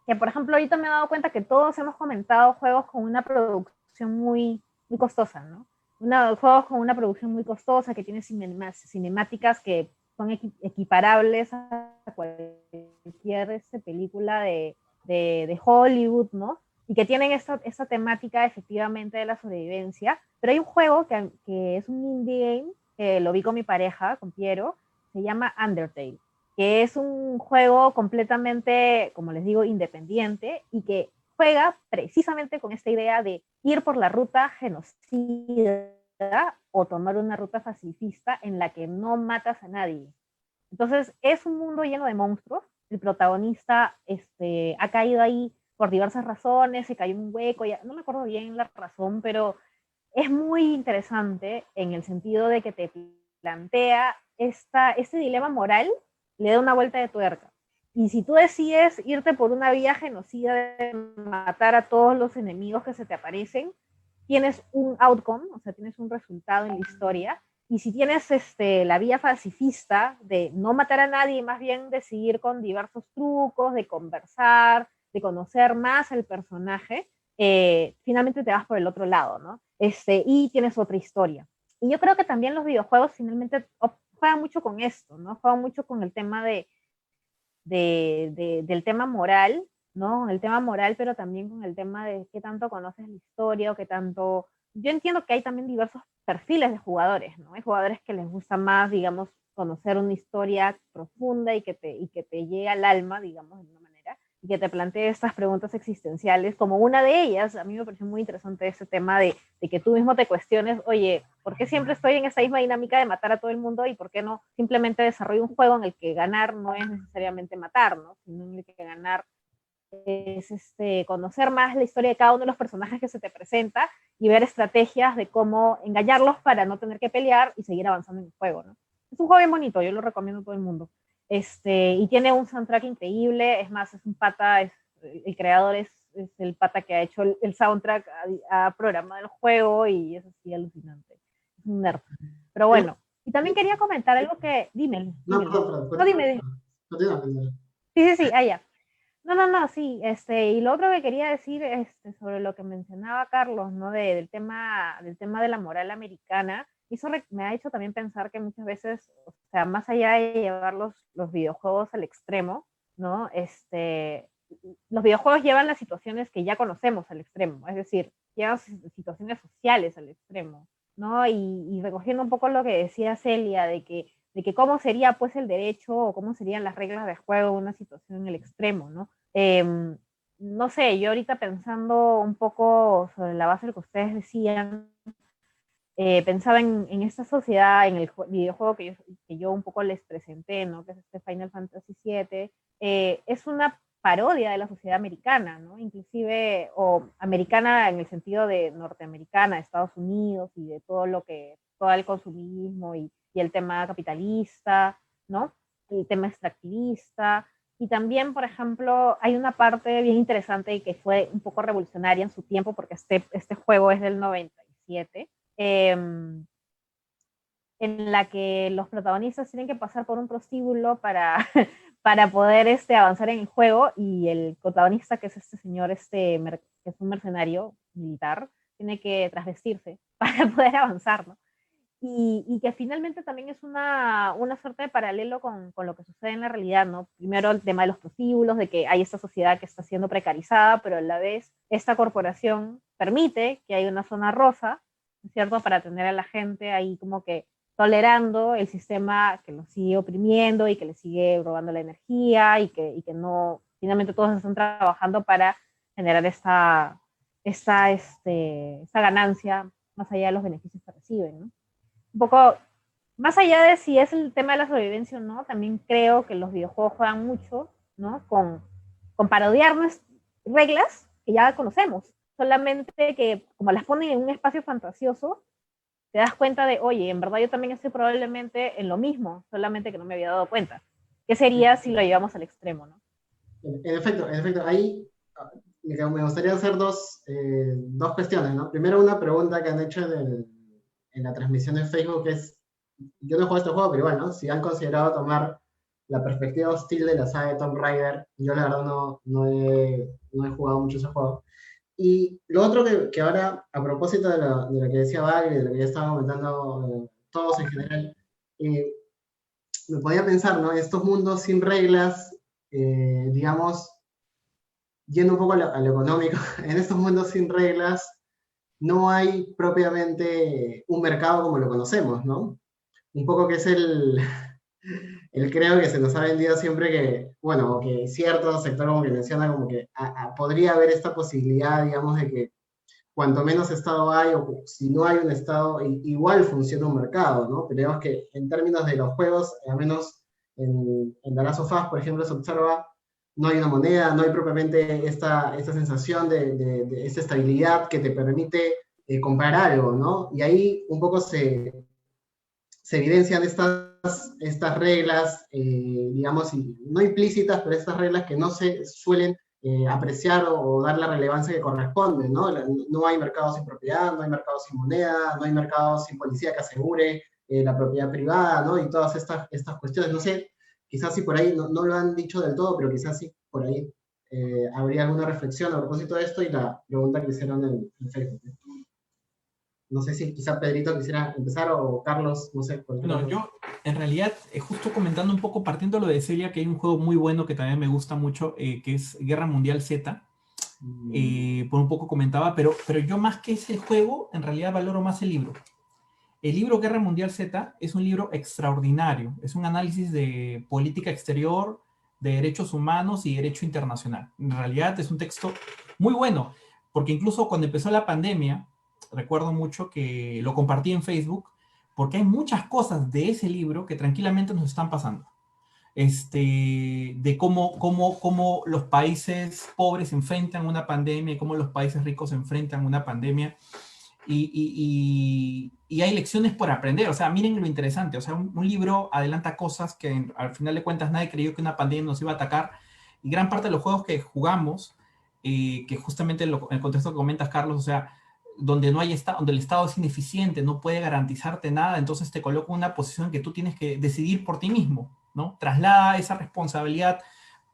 que por ejemplo ahorita me he dado cuenta que todos hemos comentado juegos con una producción muy costosa, ¿no? Juegos con una producción muy costosa, que tiene cinemáticas que son equiparables a cualquier película de Hollywood, ¿no? Y que tienen esta temática efectivamente de la sobrevivencia. Pero hay un juego que es un indie game, que lo vi con mi pareja, con Piero, se llama Undertale, que es un juego completamente, como les digo, independiente y que juega precisamente con esta idea de ir por la ruta genocida o tomar una ruta pacifista en la que no matas a nadie. Entonces, es un mundo lleno de monstruos. El protagonista ha caído ahí por diversas razones, se cayó en un hueco, ya, no me acuerdo bien la razón, pero es muy interesante en el sentido de que te plantea este dilema moral, le da una vuelta de tuerca. Y si tú decides irte por una vía genocida de matar a todos los enemigos que se te aparecen, tienes un outcome, o sea, tienes un resultado en la historia. Y si tienes la vía pacifista de no matar a nadie, más bien de seguir con diversos trucos, de conversar, de conocer más al personaje, finalmente te vas por el otro lado, ¿no? Y tienes otra historia. Y yo creo que también los videojuegos finalmente juegan mucho con esto, ¿no? Juegan mucho con el tema del tema moral, ¿no? El tema moral, pero también con el tema de qué tanto conoces la historia o qué tanto... Yo entiendo que hay también diversos perfiles de jugadores, ¿no? Hay jugadores que les gusta más, digamos, conocer una historia profunda y que te llegue al alma, digamos, de una manera, y que te plantee estas preguntas existenciales, como una de ellas. A mí me pareció muy interesante ese tema de que tú mismo te cuestiones, oye, ¿por qué siempre estoy en esa misma dinámica de matar a todo el mundo y por qué no simplemente desarrollo un juego en el que ganar no es necesariamente matar, ¿no? Sino en el que ganar es conocer más la historia de cada uno de los personajes que se te presenta y ver estrategias de cómo engañarlos para no tener que pelear y seguir avanzando en el juego, ¿no? Es un juego bien bonito, yo lo recomiendo a todo el mundo. Y tiene un soundtrack increíble, es más, es un pata, el creador es el pata que ha hecho el soundtrack, ha programado el juego y es así alucinante. Es un nerd. Pero bueno, y también quería comentar algo que, dime. No, perdón. No, dime. Continúa. Sí, ya. No, sí, y lo otro que quería decir sobre lo que mencionaba Carlos, ¿no? Del tema de la moral americana, eso me ha hecho también pensar que muchas veces, o sea, más allá de llevar los videojuegos al extremo, ¿no? Los videojuegos llevan las situaciones que ya conocemos al extremo, es decir, llevan situaciones sociales al extremo, ¿no? Y recogiendo un poco lo que decía Celia, de que cómo sería pues el derecho o cómo serían las reglas de juego en una situación en el extremo, ¿no? No sé, yo ahorita pensando un poco sobre la base de lo que ustedes decían, pensaba en esta sociedad, en el videojuego que yo un poco les presenté, ¿no? Que es este Final Fantasy VII, es una parodia de la sociedad americana, ¿no? Inclusive, o americana en el sentido de norteamericana, Estados Unidos y de todo el consumismo y el tema capitalista, ¿no? El tema extractivista. Y también, por ejemplo, hay una parte bien interesante y que fue un poco revolucionaria en su tiempo, porque este juego es del 97, en la que los protagonistas tienen que pasar por un prostíbulo para poder avanzar en el juego, y el protagonista, que es este señor, que es un mercenario militar, tiene que trasvestirse para poder avanzar, ¿no? Y que finalmente también es una suerte de paralelo con lo que sucede en la realidad, ¿no? Primero el tema de los prostíbulos, de que hay esta sociedad que está siendo precarizada, pero a la vez esta corporación permite que haya una zona rosa, ¿cierto? Para tener a la gente ahí como que tolerando el sistema que los sigue oprimiendo y que les sigue robando la energía y que no, finalmente todos están trabajando para generar esta ganancia más allá de los beneficios que reciben, ¿no? Un poco, más allá de si es el tema de la sobrevivencia o no, también creo que los videojuegos juegan mucho, ¿no? Con parodiar reglas que ya conocemos, solamente que como las ponen en un espacio fantasioso, te das cuenta de, oye, en verdad yo también estoy probablemente en lo mismo, solamente que no me había dado cuenta. ¿Qué sería si lo llevamos al extremo, no? En efecto, ahí me gustaría hacer dos cuestiones, ¿no? Primero, una pregunta que han hecho en la transmisión de Facebook es, yo no he jugado este juego, pero igual, ¿no? Si han considerado tomar la perspectiva hostil de la saga de Tomb Raider, yo la verdad no he jugado mucho ese juego. Y lo otro que ahora, a propósito de lo que decía Val y de lo que ya estaba comentando todos en general, me podía pensar, ¿no? Estos mundos sin reglas, digamos, yendo un poco a lo económico, en estos mundos sin reglas no hay propiamente un mercado como lo conocemos, ¿no? Un poco que es el creo que se nos ha vendido siempre que, bueno, que cierto sector como que menciona como que podría haber esta posibilidad, digamos, de que cuanto menos Estado hay, o si no hay un Estado, igual funciona un mercado, ¿no? Pero digamos que en términos de los juegos, al menos en The Last of Us, por ejemplo, se observa, no hay una moneda, no hay propiamente esta sensación de esta estabilidad que te permite comprar algo, ¿no? Y ahí un poco se evidencian estas reglas, digamos, no implícitas, pero estas reglas que no se suelen apreciar o dar la relevancia que corresponde, ¿no? No hay mercado sin propiedad, no hay mercado sin moneda, no hay mercado sin policía que asegure la propiedad privada, ¿no? Y todas estas cuestiones, no sé, quizás si por ahí, no lo han dicho del todo, pero quizás sí por ahí habría alguna reflexión a propósito de esto y la pregunta que hicieron en Facebook. No sé si quizá Pedrito quisiera empezar o Carlos, no sé. Bueno, yo en realidad, justo comentando un poco, partiendo lo de Celia, que hay un juego muy bueno que también me gusta mucho, que es Guerra Mundial Z, por un poco comentaba, pero yo más que ese juego, en realidad valoro más el libro. El libro Guerra Mundial Z es un libro extraordinario, es un análisis de política exterior, de derechos humanos y derecho internacional. En realidad es un texto muy bueno, porque incluso cuando empezó la pandemia, recuerdo mucho que lo compartí en Facebook, porque hay muchas cosas de ese libro que tranquilamente nos están pasando. De cómo los países pobres enfrentan una pandemia, cómo los países ricos enfrentan una pandemia, y hay lecciones por aprender. O sea, miren lo interesante, o sea, un libro adelanta cosas que al final de cuentas nadie creyó que una pandemia nos iba a atacar, y gran parte de los juegos que jugamos, que justamente en el contexto que comentas, Carlos, o sea, donde no hay estado, donde el Estado es ineficiente, no puede garantizarte nada, entonces te coloca en una posición que tú tienes que decidir por ti mismo, ¿no? Traslada esa responsabilidad.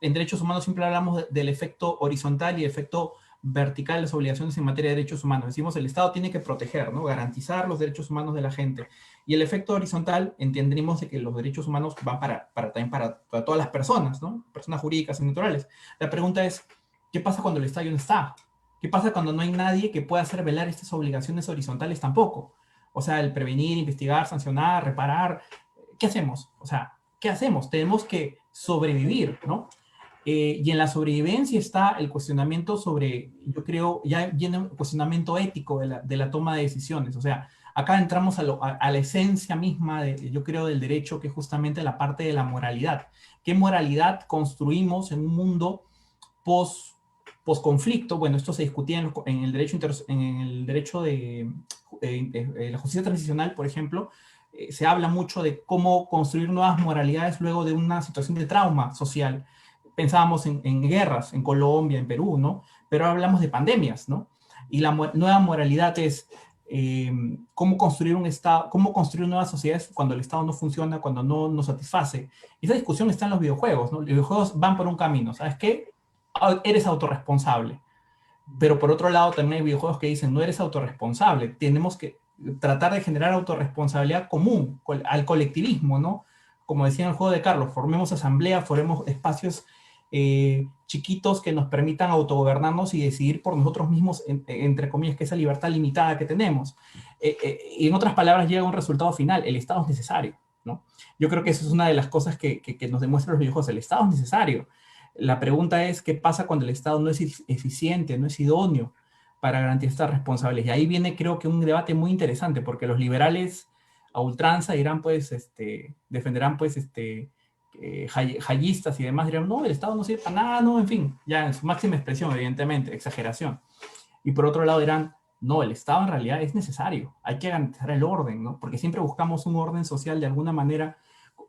En derechos humanos siempre hablamos del efecto horizontal y efecto vertical de las obligaciones en materia de derechos humanos. Decimos el Estado tiene que proteger, ¿no? Garantizar los derechos humanos de la gente. Y el efecto horizontal, entendemos de que los derechos humanos van también para todas las personas, ¿no? Personas jurídicas y naturales. La pregunta es, ¿qué pasa cuando el Estado ya no está? ¿Qué pasa cuando no hay nadie que pueda hacer velar estas obligaciones horizontales tampoco? O sea, el prevenir, investigar, sancionar, reparar. ¿Qué hacemos? O sea, ¿qué hacemos? Tenemos que sobrevivir, ¿no? Y en la sobrevivencia está el cuestionamiento sobre, yo creo, ya viene un cuestionamiento ético de la toma de decisiones. O sea, acá entramos a la esencia misma, yo creo, del derecho, que es justamente la parte de la moralidad. ¿Qué moralidad construimos en un mundo post-conflicto? Bueno, esto se discutía en el derecho de la justicia transicional, por ejemplo. Se habla mucho de cómo construir nuevas moralidades luego de una situación de trauma social. Pensábamos en guerras, en Colombia, en Perú, ¿no? Pero ahora hablamos de pandemias, ¿no? Y la nueva moralidad es cómo construir un Estado, cómo construir nuevas sociedades cuando el Estado no funciona, cuando no nos satisface. Y esa discusión está en los videojuegos, ¿no? Los videojuegos van por un camino, ¿sabes qué? Eres autorresponsable. Pero por otro lado también hay videojuegos que dicen, no eres autorresponsable, tenemos que tratar de generar autorresponsabilidad común, al colectivismo, ¿no? Como decía en el juego de Carlos, formemos asambleas, formemos espacios chiquitos que nos permitan autogobernarnos y decidir por nosotros mismos, entre comillas, que esa libertad limitada que tenemos. Y en otras palabras, llega a un resultado final, el Estado es necesario, ¿no? Yo creo que eso es una de las cosas que nos demuestran los videojuegos, el Estado es necesario. La pregunta es, ¿qué pasa cuando el Estado no es eficiente, no es idóneo para garantizar estas responsabilidades? Y ahí viene, creo que, un debate muy interesante, porque los liberales a ultranza dirán, pues, defenderán, pues, hayistas y demás, dirán, no, el Estado no sirve para nada, no, en fin, ya en su máxima expresión, evidentemente, exageración. Y por otro lado dirán, no, el Estado en realidad es necesario, hay que garantizar el orden, ¿no? Porque siempre buscamos un orden social de alguna manera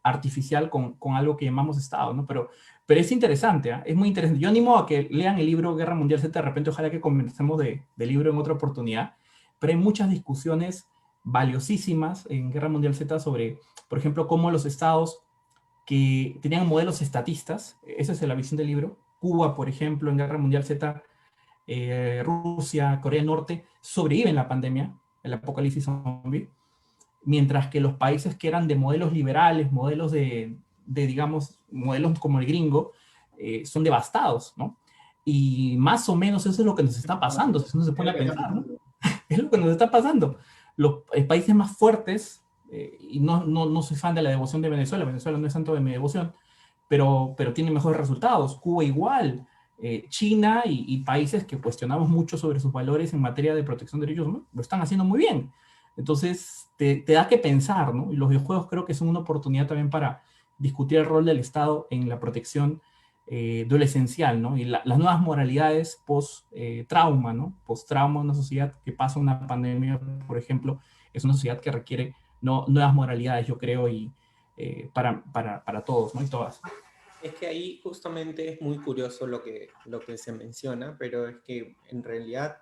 artificial con algo que llamamos Estado, ¿no? Pero es interesante, ¿eh? Es muy interesante. Yo animo a que lean el libro Guerra Mundial Z, de repente ojalá que conversemos del libro en otra oportunidad, pero hay muchas discusiones valiosísimas en Guerra Mundial Z sobre, por ejemplo, cómo los estados que tenían modelos estatistas, esa es la visión del libro, Cuba, por ejemplo, en Guerra Mundial Z, Rusia, Corea del Norte, sobreviven la pandemia, el apocalipsis zombie, mientras que los países que eran de modelos liberales, modelos digamos, modelos como el gringo, son devastados, ¿no? Y más o menos eso es lo que nos está pasando, si uno se pone a pensar, ¿no? Es lo que nos está pasando. Los países más fuertes, y no soy fan de la devoción de Venezuela no es santo de mi devoción, pero tiene mejores resultados. Cuba igual, China y países que cuestionamos mucho sobre sus valores en materia de protección de derechos humanos, lo están haciendo muy bien. Entonces, te da que pensar, ¿no? Y los videojuegos creo que son una oportunidad también para discutir el rol del Estado en la protección de lo esencial, ¿no? Y las nuevas moralidades post-trauma, ¿no? Post-trauma, una sociedad que pasa una pandemia, por ejemplo, es una sociedad que requiere nuevas moralidades, yo creo, y para todos, ¿no? Y todas. Es que ahí justamente es muy curioso lo que se menciona, pero es que en realidad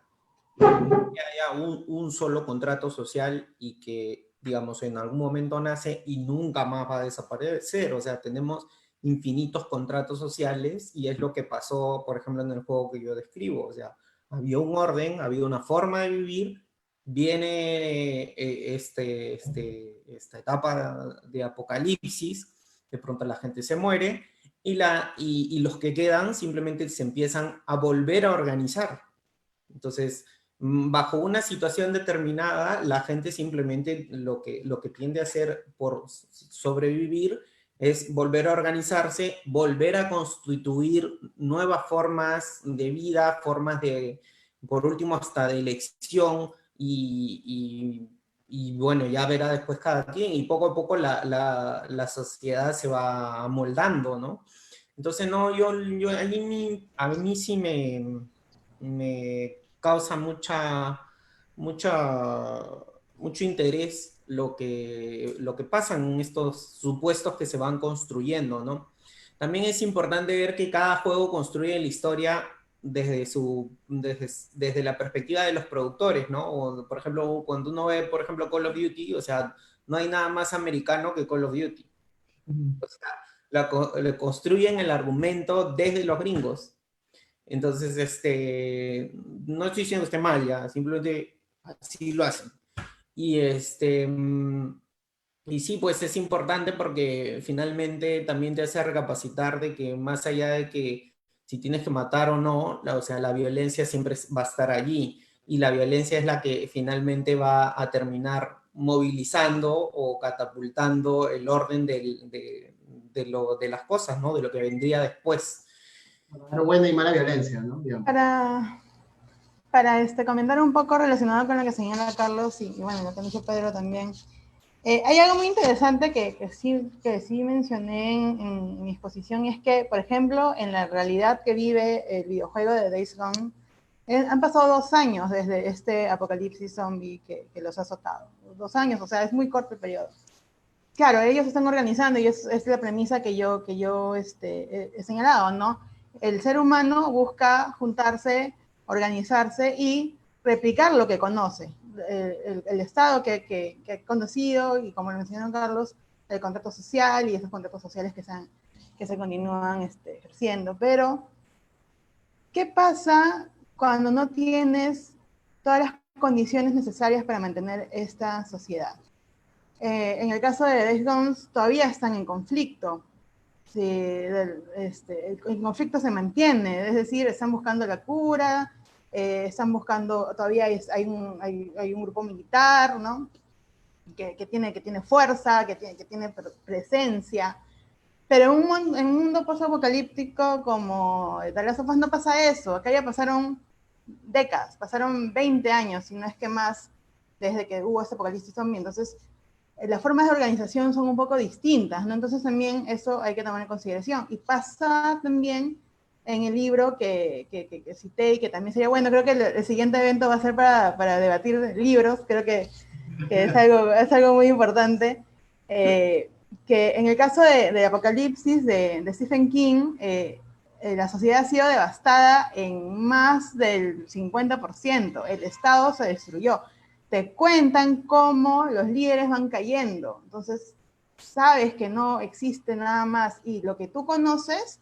no que haya un solo contrato social y que, digamos, en algún momento nace y nunca más va a desaparecer. O sea, tenemos infinitos contratos sociales y es lo que pasó, por ejemplo, en el juego que yo describo. O sea, había un orden, había una forma de vivir, viene esta etapa de apocalipsis, de pronto la gente se muere y los que quedan simplemente se empiezan a volver a organizar. Entonces, bajo una situación determinada, la gente simplemente lo que tiende a hacer por sobrevivir es volver a organizarse, volver a constituir nuevas formas de vida, formas de, por último, hasta de elección, y bueno, ya verá después cada quien, y poco a poco la sociedad se va amoldando, ¿no? Entonces, no, a mí sí me causa mucho interés lo que pasa en estos supuestos que se van construyendo, ¿no? También es importante ver que cada juego construye la historia desde la perspectiva de los productores, ¿no? O, por ejemplo, cuando uno ve, por ejemplo, Call of Duty, o sea, no hay nada más americano que Call of Duty. O sea, le construyen el argumento desde los gringos. Entonces, no estoy diciendo que esté mal, ya, simplemente así lo hacen. Y, y sí, pues es importante porque finalmente también te hace recapacitar de que más allá de que si tienes que matar o no, o sea, la violencia siempre va a estar allí. Y la violencia es la que finalmente va a terminar movilizando o catapultando el orden de las cosas, ¿no? De lo que vendría después. Pero buena y mala violencia, ¿no? Digamos. Para comentar un poco relacionado con lo que señala Carlos y bueno, lo que dijo Pedro también. Hay algo muy interesante que sí mencioné en mi exposición, y es que, por ejemplo, en la realidad que vive el videojuego de Days Gone, han pasado 2 años desde este apocalipsis zombie que los ha azotado. 2 años, o sea, es muy corto el periodo. Claro, ellos se están organizando y es la premisa que yo he señalado, ¿no? El ser humano busca juntarse, organizarse y replicar lo que conoce. El Estado que ha conocido, y como lo mencionó Carlos, el contrato social y esos contratos sociales que se continúan ejerciendo. Pero, ¿qué pasa cuando no tienes todas las condiciones necesarias para mantener esta sociedad? En el caso de Days Gone todavía están en conflicto. Sí, el conflicto se mantiene, es decir, están buscando la cura, están buscando, todavía hay un grupo militar, ¿no? que tiene fuerza, que tiene presencia, pero en un mundo post-apocalíptico como The Last of Us no pasa eso. Acá ya pasaron décadas, pasaron 20 años, si no es que más, desde que hubo este apocalipsis zombie. Entonces, las formas de organización son un poco distintas, ¿no? Entonces también eso hay que tomar en consideración. Y pasa también en el libro que cité y que también sería bueno. Creo que el siguiente evento va a ser para debatir libros. Creo que es algo muy importante. Que en el caso de Apocalipsis de Stephen King, la sociedad ha sido devastada en más del 50%. El Estado se destruyó. Te cuentan cómo los líderes van cayendo. Entonces, sabes que no existe nada más y lo que tú conoces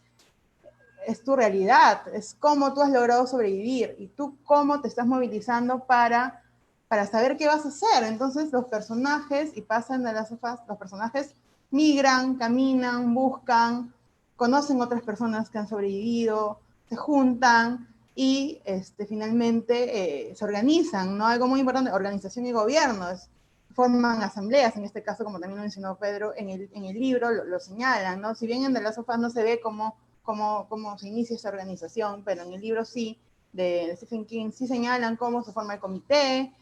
es tu realidad, es cómo tú has logrado sobrevivir y tú cómo te estás movilizando para saber qué vas a hacer. Entonces, los personajes, y pasan de las sofás, los personajes migran, caminan, buscan, conocen otras personas que han sobrevivido, se juntan y finalmente se organizan, ¿no? Algo muy importante, organización y gobierno, forman asambleas, en este caso, como también lo mencionó Pedro, en el libro lo señalan, ¿no? Si bien en The Last of Us no se ve cómo cómo se inicia esta organización, pero en el libro sí, de Stephen King, sí señalan cómo se forma el comité,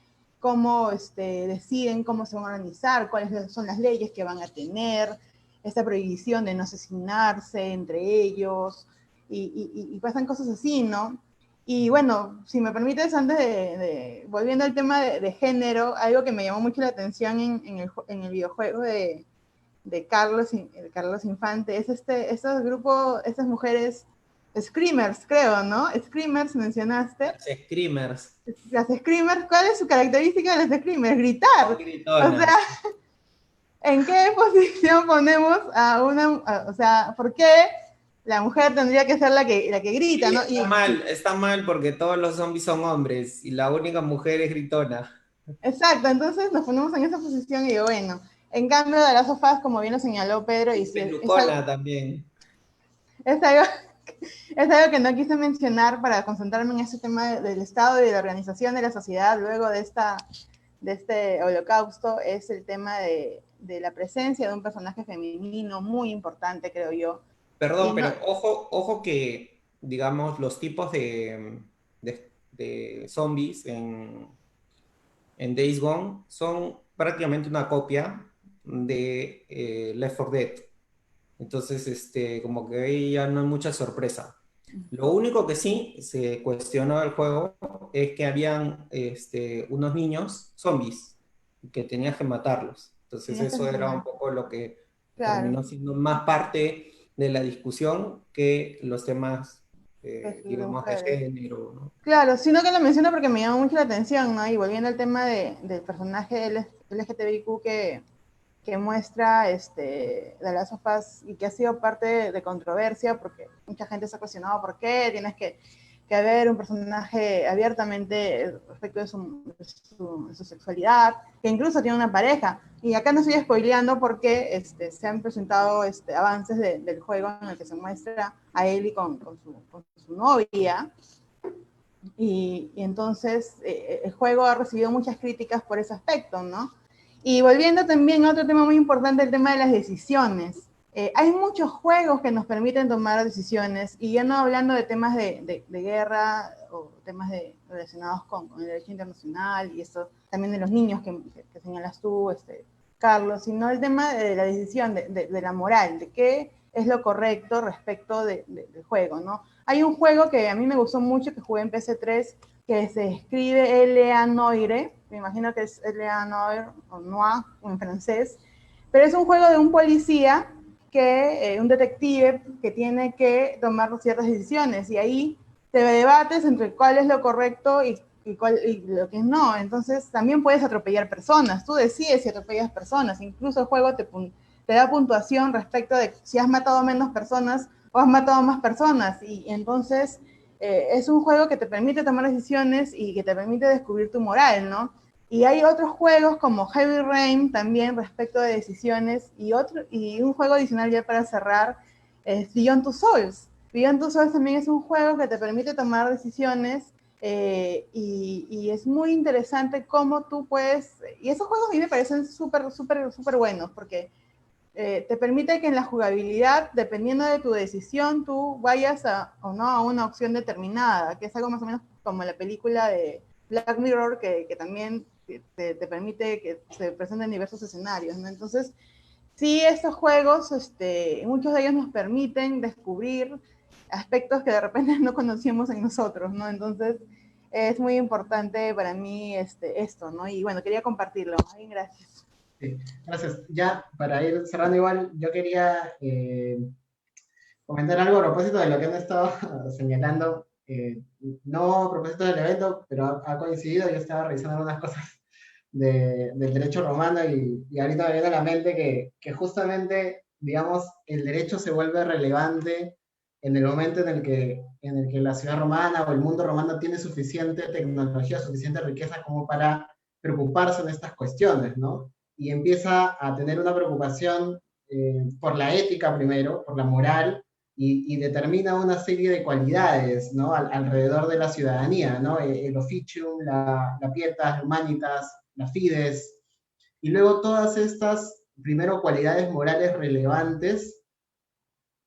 cómo deciden cómo se van a organizar, cuáles son las leyes que van a tener, esta prohibición de no asesinarse entre ellos, y pasan cosas así, ¿no? Y bueno, si me permites, antes volviendo al tema de género, algo que me llamó mucho la atención en el videojuego de Carlos Infante, es estos grupos, estas mujeres, Screamers, creo, ¿no? Screamers mencionaste. Las Screamers. Las Screamers, ¿cuál es su característica de las Screamers? Gritar. Son gritonas. O sea, ¿en qué posición ponemos a o sea, ¿por qué la mujer tendría que ser la que grita, Sí, ¿no? está mal porque todos los zombies son hombres y la única mujer es gritona. Exacto, entonces nos ponemos en esa posición y digo, bueno, en cambio de las sofás, como bien lo señaló Pedro, y Pelucona también. Es algo que no quise mencionar para concentrarme en ese tema del Estado y de la organización de la sociedad luego de este holocausto, es el tema de la presencia de un personaje femenino muy importante, creo yo. Perdón, pero ojo que, digamos, los tipos de zombies en Days Gone son prácticamente una copia de Left 4 Dead. Entonces, como que ahí ya no hay mucha sorpresa. Lo único que sí se cuestionó del juego es que habían unos niños zombies que tenías que matarlos. Entonces Sí, eso era un poco lo que terminó claro, siendo más parte de la discusión que los temas, de digamos, de mujeres. género, ¿no? Claro, sino que lo menciono porque me llamó mucho la atención, ¿no? Y volviendo al tema del personaje LGTBIQ que muestra The Last of Us y que ha sido parte de controversia porque mucha gente se ha cuestionado por qué tienes que haber un personaje abiertamente respecto de su sexualidad, que incluso tiene una pareja. Y acá no estoy spoileando porque se han presentado avances del juego en el que se muestra a Ellie con su novia. Y entonces el juego ha recibido muchas críticas por ese aspecto, ¿no? Y volviendo también a otro tema muy importante, el tema de las decisiones. Hay muchos juegos que nos permiten tomar decisiones, y ya no hablando de temas de guerra o temas relacionados con el derecho internacional y eso también de los niños que señalas tú, Carlos, sino el tema de la decisión, de la moral, de qué es lo correcto respecto del juego, ¿no? Hay un juego que a mí me gustó mucho, que jugué en PC3, que se escribe L.A. Noire, me imagino que es L.A. Noire, o Noir, en francés, pero es un juego de un policía, un detective que tiene que tomar ciertas decisiones, y ahí te debates entre cuál es lo correcto y lo que no. Entonces también puedes atropellar personas, tú decides si atropellas personas, incluso el juego te da puntuación respecto de si has matado menos personas o has matado más personas, y entonces es un juego que te permite tomar decisiones y que te permite descubrir tu moral, ¿no? Y hay otros juegos como Heavy Rain también respecto de decisiones, y un juego adicional ya para cerrar es Beyond Two Souls. Beyond Two Souls también es un juego que te permite tomar decisiones y es muy interesante cómo tú puedes, y esos juegos a mí me parecen súper, súper, súper buenos porque te permite que en la jugabilidad, dependiendo de tu decisión, tú vayas o no a una opción determinada, que es algo más o menos como la película de Black Mirror, que también te permite que se presenten diversos escenarios, ¿no? Entonces, sí, estos juegos, muchos de ellos nos permiten descubrir aspectos que de repente no conocíamos en nosotros, ¿no? Entonces, es muy importante para mí esto, ¿no? Y bueno, quería compartirlo. Ay, gracias. Sí, gracias. Ya para ir cerrando igual, yo quería comentar algo a propósito de lo que han estado señalando. No a propósito del evento, pero ha coincidido. Yo estaba revisando algunas cosas del derecho romano y ahorita me viene a la mente que justamente, digamos, el derecho se vuelve relevante en el momento en el que la ciudad romana o el mundo romano tiene suficiente tecnología, suficiente riqueza como para preocuparse en estas cuestiones, ¿no? Y empieza a tener una preocupación por la ética primero, por la moral, y determina una serie de cualidades, ¿no? Alrededor de la ciudadanía, ¿no? El officium, la pietas, la humanitas, la fides, y luego todas estas, primero, cualidades morales relevantes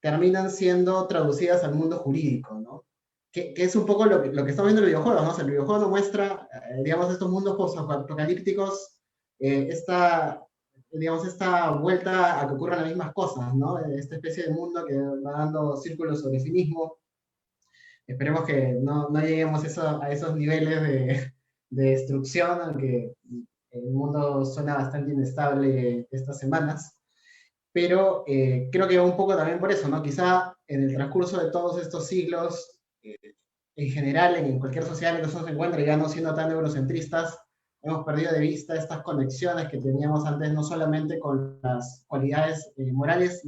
terminan siendo traducidas al mundo jurídico, ¿no? Que es un poco lo que estamos viendo en el videojuego, ¿no? O sea, el videojuego nos muestra, digamos, estos mundos post-apocalípticos, digamos, esta vuelta a que ocurran las mismas cosas, ¿no? Esta especie de mundo que va dando círculos sobre sí mismo. Esperemos que no lleguemos a esos niveles de destrucción, aunque el mundo suena bastante inestable estas semanas. Pero creo que un poco también por eso, ¿no? Quizá en el transcurso de todos estos siglos, en general, en cualquier sociedad en la que uno se encuentre, ya no siendo tan eurocentristas, hemos perdido de vista estas conexiones que teníamos antes, no solamente con las cualidades morales,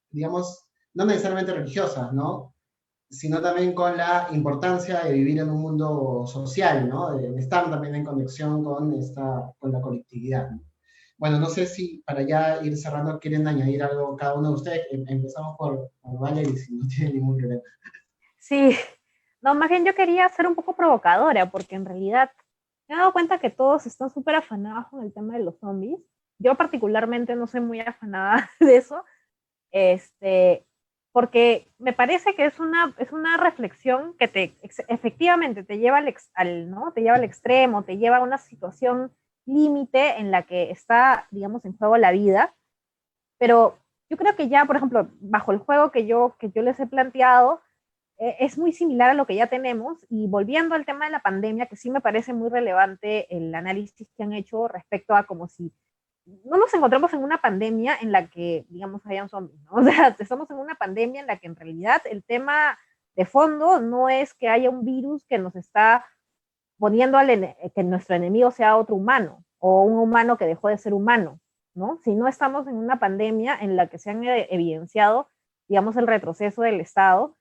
digamos, no necesariamente religiosas, ¿no? Sino también con la importancia de vivir en un mundo social, ¿no? De estar también en conexión con la colectividad, ¿no? Bueno, no sé si para ya ir cerrando quieren añadir algo cada uno de ustedes. Empezamos por Valerie, si no tiene ningún problema. Sí, no, más bien yo quería ser un poco provocadora, porque en realidad me he dado cuenta que todos están súper afanados con el tema de los zombies. Yo particularmente no soy muy afanada de eso, porque me parece que es una reflexión que efectivamente te lleva ¿no? Te lleva al extremo, te lleva a una situación límite en la que está, digamos, en juego la vida. Pero yo creo que ya, por ejemplo, bajo el juego que yo les he planteado, es muy similar a lo que ya tenemos. Y volviendo al tema de la pandemia, que sí me parece muy relevante el análisis que han hecho respecto a como si no nos encontramos en una pandemia en la que, digamos, hayan zombies, ¿no? O sea, estamos en una pandemia en la que en realidad el tema de fondo no es que haya un virus que nos está poniendo que nuestro enemigo sea otro humano o un humano que dejó de ser humano, ¿no? Si no estamos en una pandemia en la que se han evidenciado, digamos, el retroceso del Estado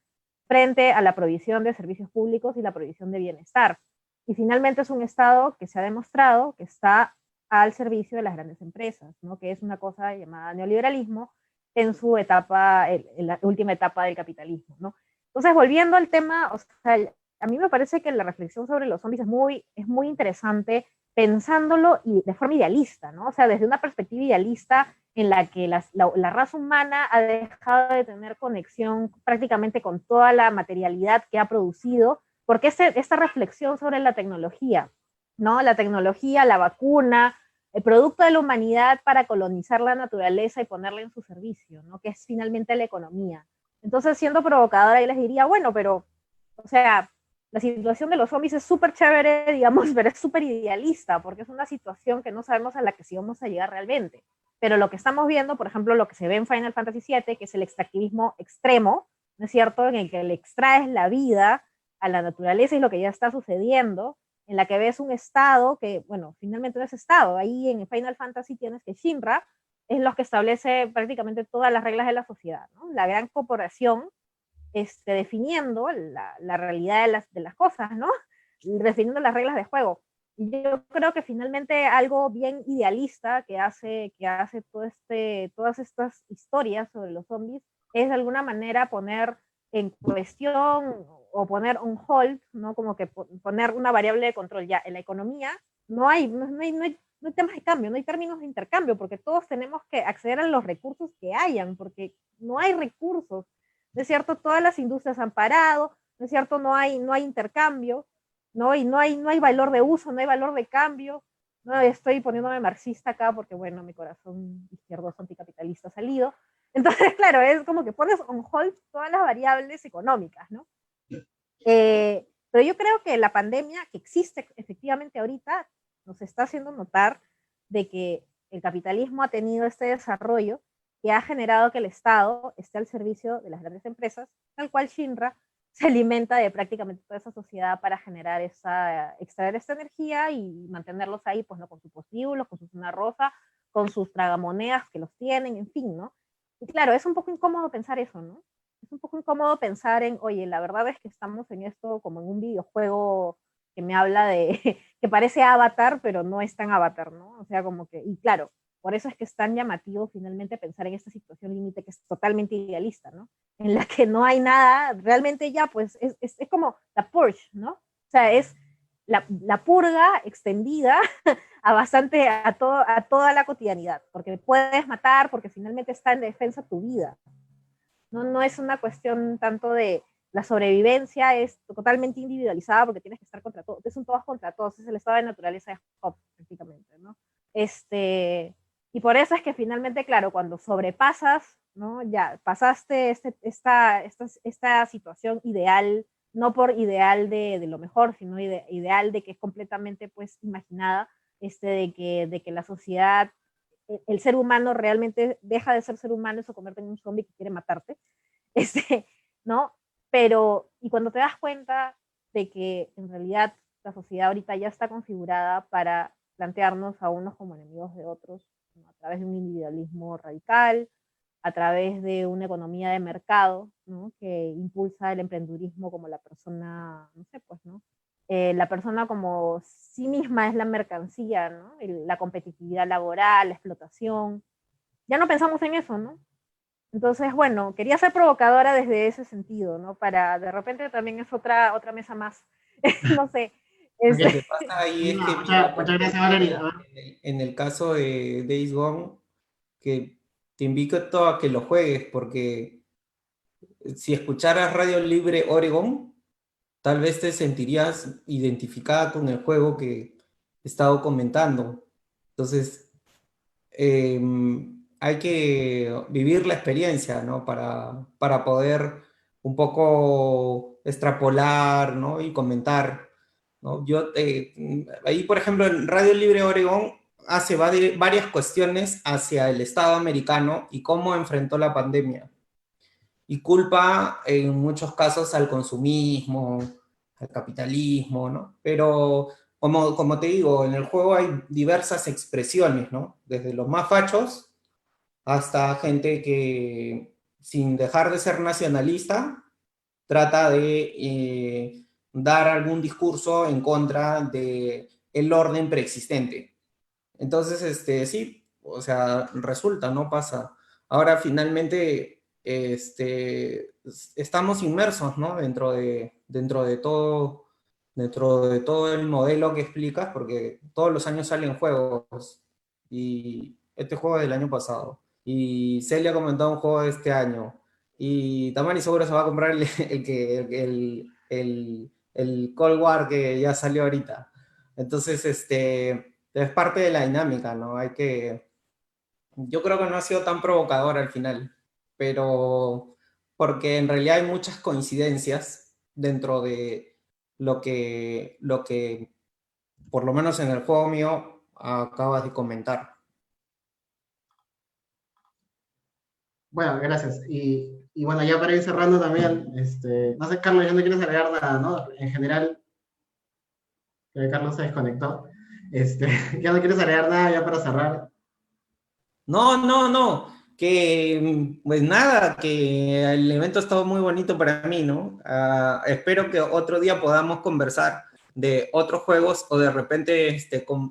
frente a la provisión de servicios públicos y la provisión de bienestar. Y finalmente es un Estado que se ha demostrado que está al servicio de las grandes empresas, ¿no? Que es una cosa llamada neoliberalismo en su etapa, en la última etapa del capitalismo, ¿no? Entonces, volviendo al tema, o sea, a mí me parece que la reflexión sobre los zombies es muy interesante pensándolo y de forma idealista, ¿no? O sea, desde una perspectiva idealista en la que la raza humana ha dejado de tener conexión prácticamente con toda la materialidad que ha producido, porque esta reflexión sobre la tecnología, ¿no? La tecnología, la vacuna, el producto de la humanidad para colonizar la naturaleza y ponerla en su servicio, ¿no? Que es finalmente la economía. Entonces, siendo provocadora, yo les diría, bueno, pero, o sea, la situación de los zombies es súper chévere, digamos, pero es súper idealista, porque es una situación que no sabemos a la que sí vamos a llegar realmente. Pero lo que estamos viendo, por ejemplo, lo que se ve en Final Fantasy VII, que es el extractivismo extremo, ¿no es cierto?, en el que le extraes la vida a la naturaleza y lo que ya está sucediendo, en la que ves un estado que, bueno, finalmente no es estado. Ahí en Final Fantasy tienes que Shinra es lo que establece prácticamente todas las reglas de la sociedad, ¿no? La gran corporación definiendo la realidad de las cosas, ¿no? Definiendo las reglas de juego. Y yo creo que finalmente algo bien idealista que hace todas estas historias sobre los zombies es de alguna manera poner en cuestión o poner un hold, ¿no? Como que poner una variable de control. Ya en la economía no hay temas de cambio, no hay términos de intercambio, porque todos tenemos que acceder a los recursos que hayan, porque no hay recursos. ¿No es cierto? Todas las industrias han parado, ¿no es cierto? No hay intercambio, ¿no? Y no hay valor de uso, no hay valor de cambio. No estoy poniéndome marxista acá porque, bueno, mi corazón izquierdoso anticapitalista ha salido. Entonces, claro, es como que pones on hold todas las variables económicas, ¿no? Pero yo creo que la pandemia que existe efectivamente ahorita nos está haciendo notar de que el capitalismo ha tenido este desarrollo que ha generado que el Estado esté al servicio de las grandes empresas, tal cual Shinra se alimenta de prácticamente toda esa sociedad para generar extraer esta energía y mantenerlos ahí, pues, ¿no? Con sus postíbulos, con su zona rosa, con sus tragamonedas que los tienen, en fin, ¿no? Y claro, es un poco incómodo pensar eso, ¿no? Es un poco incómodo pensar en, oye, la verdad es que estamos en esto como en un videojuego que me habla de, que parece Avatar, pero no es tan Avatar, ¿no? O sea, como que, y claro, por eso es que es tan llamativo finalmente pensar en esta situación límite que es totalmente idealista, ¿no? En la que no hay nada, realmente ya pues es como la purge, ¿no? O sea, es la purga extendida a toda la cotidianidad, porque puedes matar, porque finalmente está en defensa tu vida. No, no es una cuestión tanto de la sobrevivencia, es totalmente individualizada porque tienes que estar contra todos, es un todos contra todos, es el estado de naturaleza de Job, prácticamente, ¿no? Y por eso es que finalmente, claro, cuando sobrepasas, ¿no? Ya pasaste esta situación ideal, no por ideal de lo mejor, sino ideal de que es completamente pues imaginada, de que la sociedad, el ser humano realmente deja de ser ser humano y se convierte en un zombie que quiere matarte, ¿no? Pero, y cuando te das cuenta de que en realidad la sociedad ahorita ya está configurada para plantearnos a unos como enemigos de otros, ¿no? A través de un individualismo radical, a través de una economía de mercado, ¿no? Que impulsa el emprendurismo como la persona, no sé, pues, ¿no? La persona como sí misma es la mercancía, ¿no? La competitividad laboral, la explotación. Ya no pensamos en eso, ¿no? Entonces, bueno, quería ser provocadora desde ese sentido, ¿no? Para, de repente también es otra mesa más, no sé. Lo que te pasa ahí es No, que, mira, por muchas gracias, ejemplo, Valeria. A ver. en el caso de Days Gone, que te invito a que lo juegues, porque si escucharas Radio Libre Oregon, tal vez te sentirías identificada con el juego que he estado comentando. Entonces, hay que vivir la experiencia, ¿no? Para poder un poco extrapolar, ¿no? Y comentar, ¿no? Ahí, por ejemplo, en Radio Libre Oregón hace varias cuestiones hacia el Estado americano y cómo enfrentó la pandemia. Y culpa en muchos casos al consumismo, al capitalismo, ¿no? Pero como te digo, en el juego hay diversas expresiones, ¿no? Desde los más fachos hasta gente que, sin dejar de ser nacionalista, trata de dar algún discurso en contra de el orden preexistente. Entonces, sí, o sea, resulta, no pasa. Ahora finalmente, estamos inmersos, ¿no? Dentro de todo el modelo que explicas, porque todos los años salen juegos, y este juego es del año pasado, y Celia ha comentado un juego de este año, y Tamani seguro se va a comprar el Cold War que ya salió ahorita. Entonces, es parte de la dinámica, ¿no? Yo creo que no ha sido tan provocador al final, pero porque en realidad hay muchas coincidencias dentro de lo que por lo menos en el juego mío, acabas de comentar. Bueno, gracias. Y bueno, ya para ir cerrando también, no sé, Carlos, ya no quieres agregar nada, ¿no? En general, Carlos se desconectó. Ya no quieres agregar nada ya para cerrar. No, no, no, que pues nada, que el evento ha estado muy bonito para mí, ¿no? Espero que otro día podamos conversar de otros juegos o de repente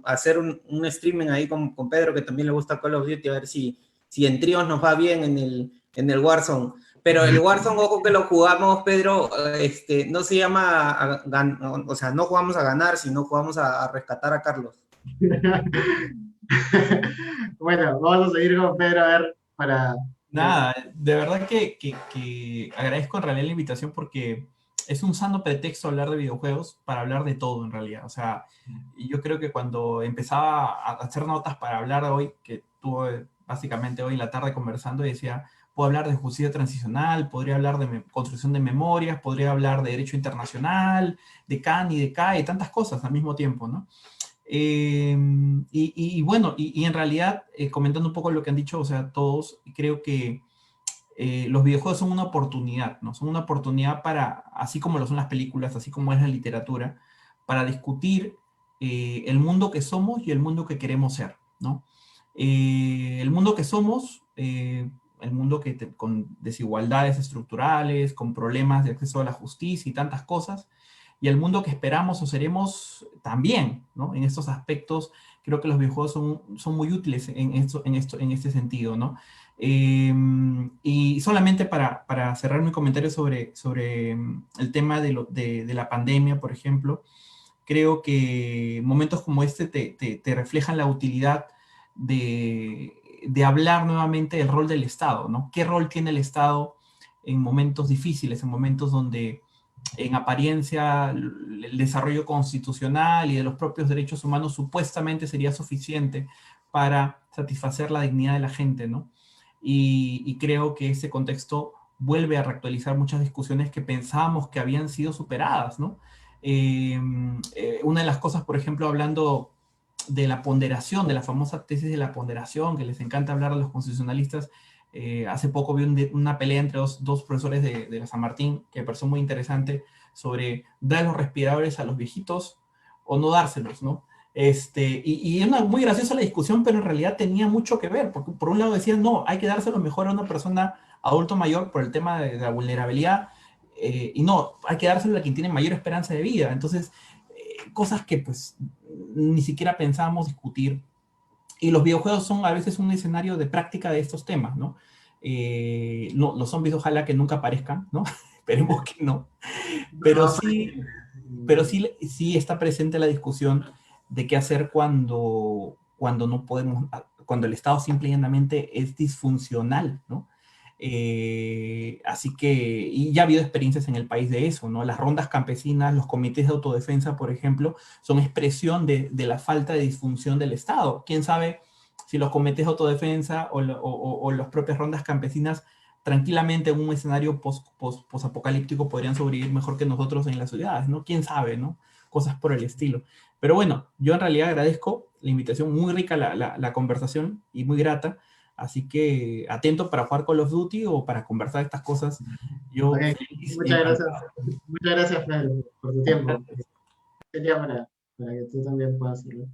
hacer un streaming ahí con Pedro, que también le gusta Call of Duty, a ver si en tríos nos va bien en el Warzone. Pero el Warzone, ojo que lo jugamos, Pedro, no se llama, o sea, no jugamos a ganar, sino jugamos a rescatar a Carlos. Bueno, vamos a seguir con Pedro, a ver, para... Nada, de verdad que agradezco en realidad la invitación porque es un sano pretexto hablar de videojuegos para hablar de todo en realidad. O sea, yo creo que cuando empezaba a hacer notas para hablar hoy, que tuve básicamente hoy en la tarde conversando y decía, puedo hablar de justicia transicional, podría hablar de construcción de memorias, podría hablar de derecho internacional, de CAN y de CAE, tantas cosas al mismo tiempo, ¿no? Bueno, y en realidad, comentando un poco lo que han dicho, o sea, todos, creo que los videojuegos son una oportunidad, ¿no? Son una oportunidad para, así como lo son las películas, así como es la literatura, para discutir el mundo que somos y el mundo que queremos ser, ¿no? El mundo que somos, el mundo con desigualdades estructurales, con problemas de acceso a la justicia y tantas cosas, y el mundo que esperamos o seremos también, ¿no? En estos aspectos, creo que los videojuegos son muy útiles en este sentido, ¿no? Y solamente para cerrar mi comentario sobre el tema de la pandemia, por ejemplo, creo que momentos como este te reflejan la utilidad de hablar nuevamente del rol del Estado, ¿no? ¿Qué rol tiene el Estado en momentos difíciles, en momentos donde en apariencia el desarrollo constitucional y de los propios derechos humanos supuestamente sería suficiente para satisfacer la dignidad de la gente, ¿no? Y creo que ese contexto vuelve a reactualizar muchas discusiones que pensábamos que habían sido superadas, ¿no? Una de las cosas, por ejemplo, hablando de la ponderación, de la famosa tesis de la ponderación, que les encanta hablar a los constitucionalistas, hace poco vi una pelea entre dos profesores de la San Martín, que me pareció muy interesante, sobre dar los respiradores a los viejitos o no dárselos, ¿no? Y es muy graciosa la discusión, pero en realidad tenía mucho que ver, porque por un lado decían, no, hay que dárselo mejor a una persona adulto mayor por el tema de la vulnerabilidad, y no, hay que dárselo a quien tiene mayor esperanza de vida. Entonces, cosas que pues ni siquiera pensábamos discutir. Y los videojuegos son a veces un escenario de práctica de estos temas, ¿no? No, los zombies ojalá que nunca aparezcan, ¿no? Esperemos que no. Pero No, sí, pero sí, sí está presente la discusión de qué hacer cuando no podemos, cuando el Estado simple y llanamente es disfuncional, ¿no? Así que, y ya ha habido experiencias en el país de eso, ¿no? Las rondas campesinas, los comités de autodefensa, por ejemplo, son expresión de la falta de disfunción del Estado. ¿Quién sabe si los comités de autodefensa o las propias rondas campesinas tranquilamente en un escenario post-apocalíptico podrían sobrevivir mejor que nosotros en las ciudades, ¿no? ¿Quién sabe, no? Cosas por el estilo. Pero bueno, yo en realidad agradezco la invitación, muy rica la conversación y muy grata. Así que atento para jugar Call of Duty o para conversar estas cosas. Yo ok. feliz y encantado. Muchas gracias, Fred, por tu tiempo. Sería para que tú también puedas hacerlo.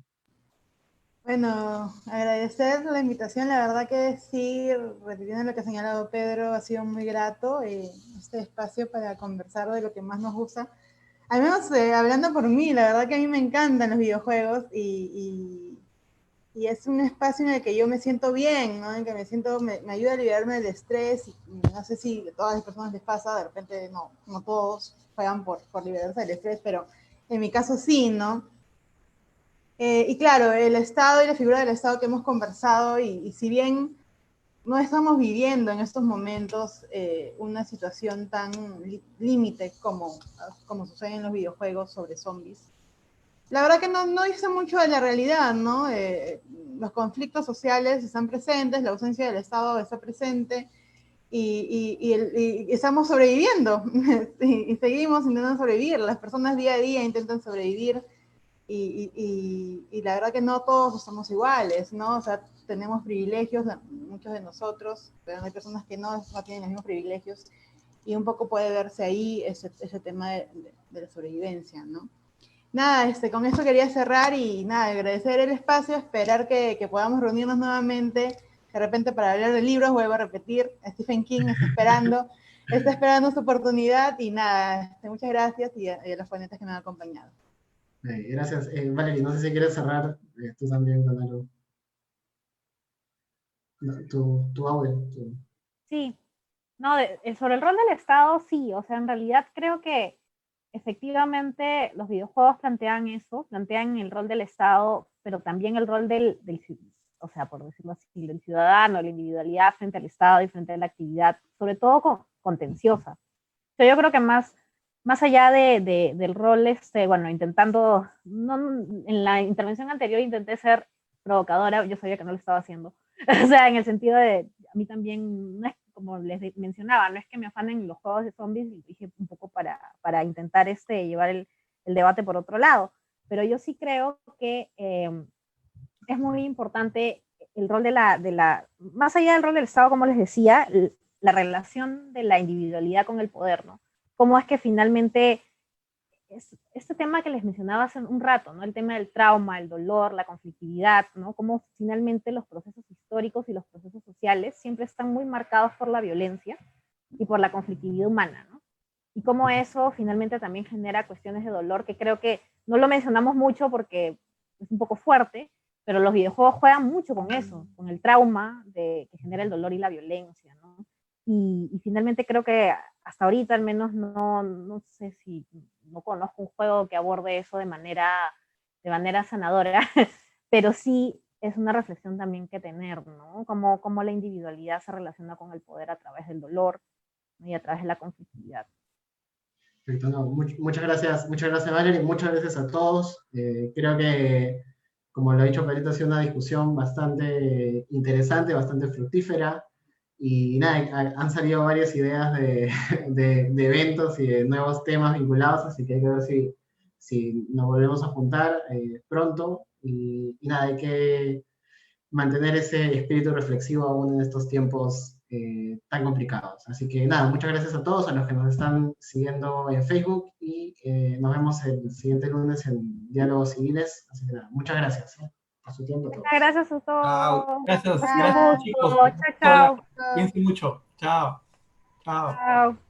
Bueno, agradecer la invitación, la verdad que sí, repitiendo lo que ha señalado Pedro, ha sido muy grato este espacio para conversar de lo que más nos gusta. Al menos hablando por mí, la verdad que a mí me encantan los videojuegos y es un espacio en el que yo me siento bien, ¿no? En que me ayuda a liberarme del estrés y no sé si a todas las personas les pasa, de repente no todos juegan por liberarse del estrés, pero en mi caso sí, ¿no? Y claro, el Estado y la figura del Estado que hemos conversado, y si bien no estamos viviendo en estos momentos una situación tan límite como sucede en los videojuegos sobre zombies, la verdad que no dice mucho de la realidad, ¿no? Los conflictos sociales están presentes, la ausencia del Estado está presente, y estamos sobreviviendo, y seguimos intentando sobrevivir, las personas día a día intentan sobrevivir, y la verdad que no todos somos iguales, ¿no? O sea, tenemos privilegios, muchos de nosotros, pero hay personas que no tienen los mismos privilegios, y un poco puede verse ahí ese tema de la sobrevivencia, ¿no? Nada, con esto quería cerrar y nada, agradecer el espacio, esperar que podamos reunirnos nuevamente, de repente para hablar de libros, vuelvo a repetir, Stephen King está esperando su oportunidad, y nada, muchas gracias y a los ponentes que me han acompañado. Gracias. Valerie, no sé si quieres cerrar tú también con algo. Tu audio. Sí, no, sobre el rol del Estado, sí, o sea, en realidad creo que efectivamente los videojuegos plantean eso, plantean el rol del Estado, pero también el rol o sea, por decirlo así, del ciudadano, la individualidad frente al Estado y frente a la actividad, sobre todo contenciosa. O sea, yo creo que más allá del rol, bueno, intentando, en la intervención anterior intenté ser provocadora, yo sabía que no lo estaba haciendo. O sea, en el sentido de, a mí también, no es, como les mencionaba, no es que me afanen los juegos de zombies, y dije un poco para intentar llevar el debate por otro lado. Pero yo sí creo que es muy importante el rol más allá del rol del Estado, como les decía, la relación de la individualidad con el poder, ¿no? Cómo es que finalmente este tema que les mencionaba hace un rato, ¿no? El tema del trauma, el dolor, la conflictividad, ¿no? Cómo finalmente los procesos históricos y los procesos sociales siempre están muy marcados por la violencia y por la conflictividad humana, ¿no? Y cómo eso finalmente también genera cuestiones de dolor, que creo que no lo mencionamos mucho porque es un poco fuerte, pero los videojuegos juegan mucho con eso, con el trauma que genera el dolor y la violencia, ¿no? Y finalmente creo que hasta ahorita al menos no sé si, no conozco un juego que aborde eso de manera sanadora, pero sí es una reflexión también que tener, ¿no? Cómo la individualidad se relaciona con el poder a través del dolor, ¿no? Y a través de la conflictividad. Perfecto, no, muchas gracias, Valerie, muchas gracias a todos. Creo que, como lo ha dicho Pedrito, ha sido una discusión bastante interesante, bastante fructífera, y nada, han salido varias ideas de eventos y de nuevos temas vinculados, así que hay que ver si nos volvemos a juntar pronto, y nada, hay que mantener ese espíritu reflexivo aún en estos tiempos tan complicados. Así que nada, muchas gracias a todos, a los que nos están siguiendo en Facebook, y nos vemos el siguiente lunes en Diálogos Civiles. Así que nada, muchas gracias por su tiempo a todos. Muchas gracias a todos. Gracias, Un gracias gusto. chicos. Chao, chao. Piensen mucho. Chao. Chao. Chao.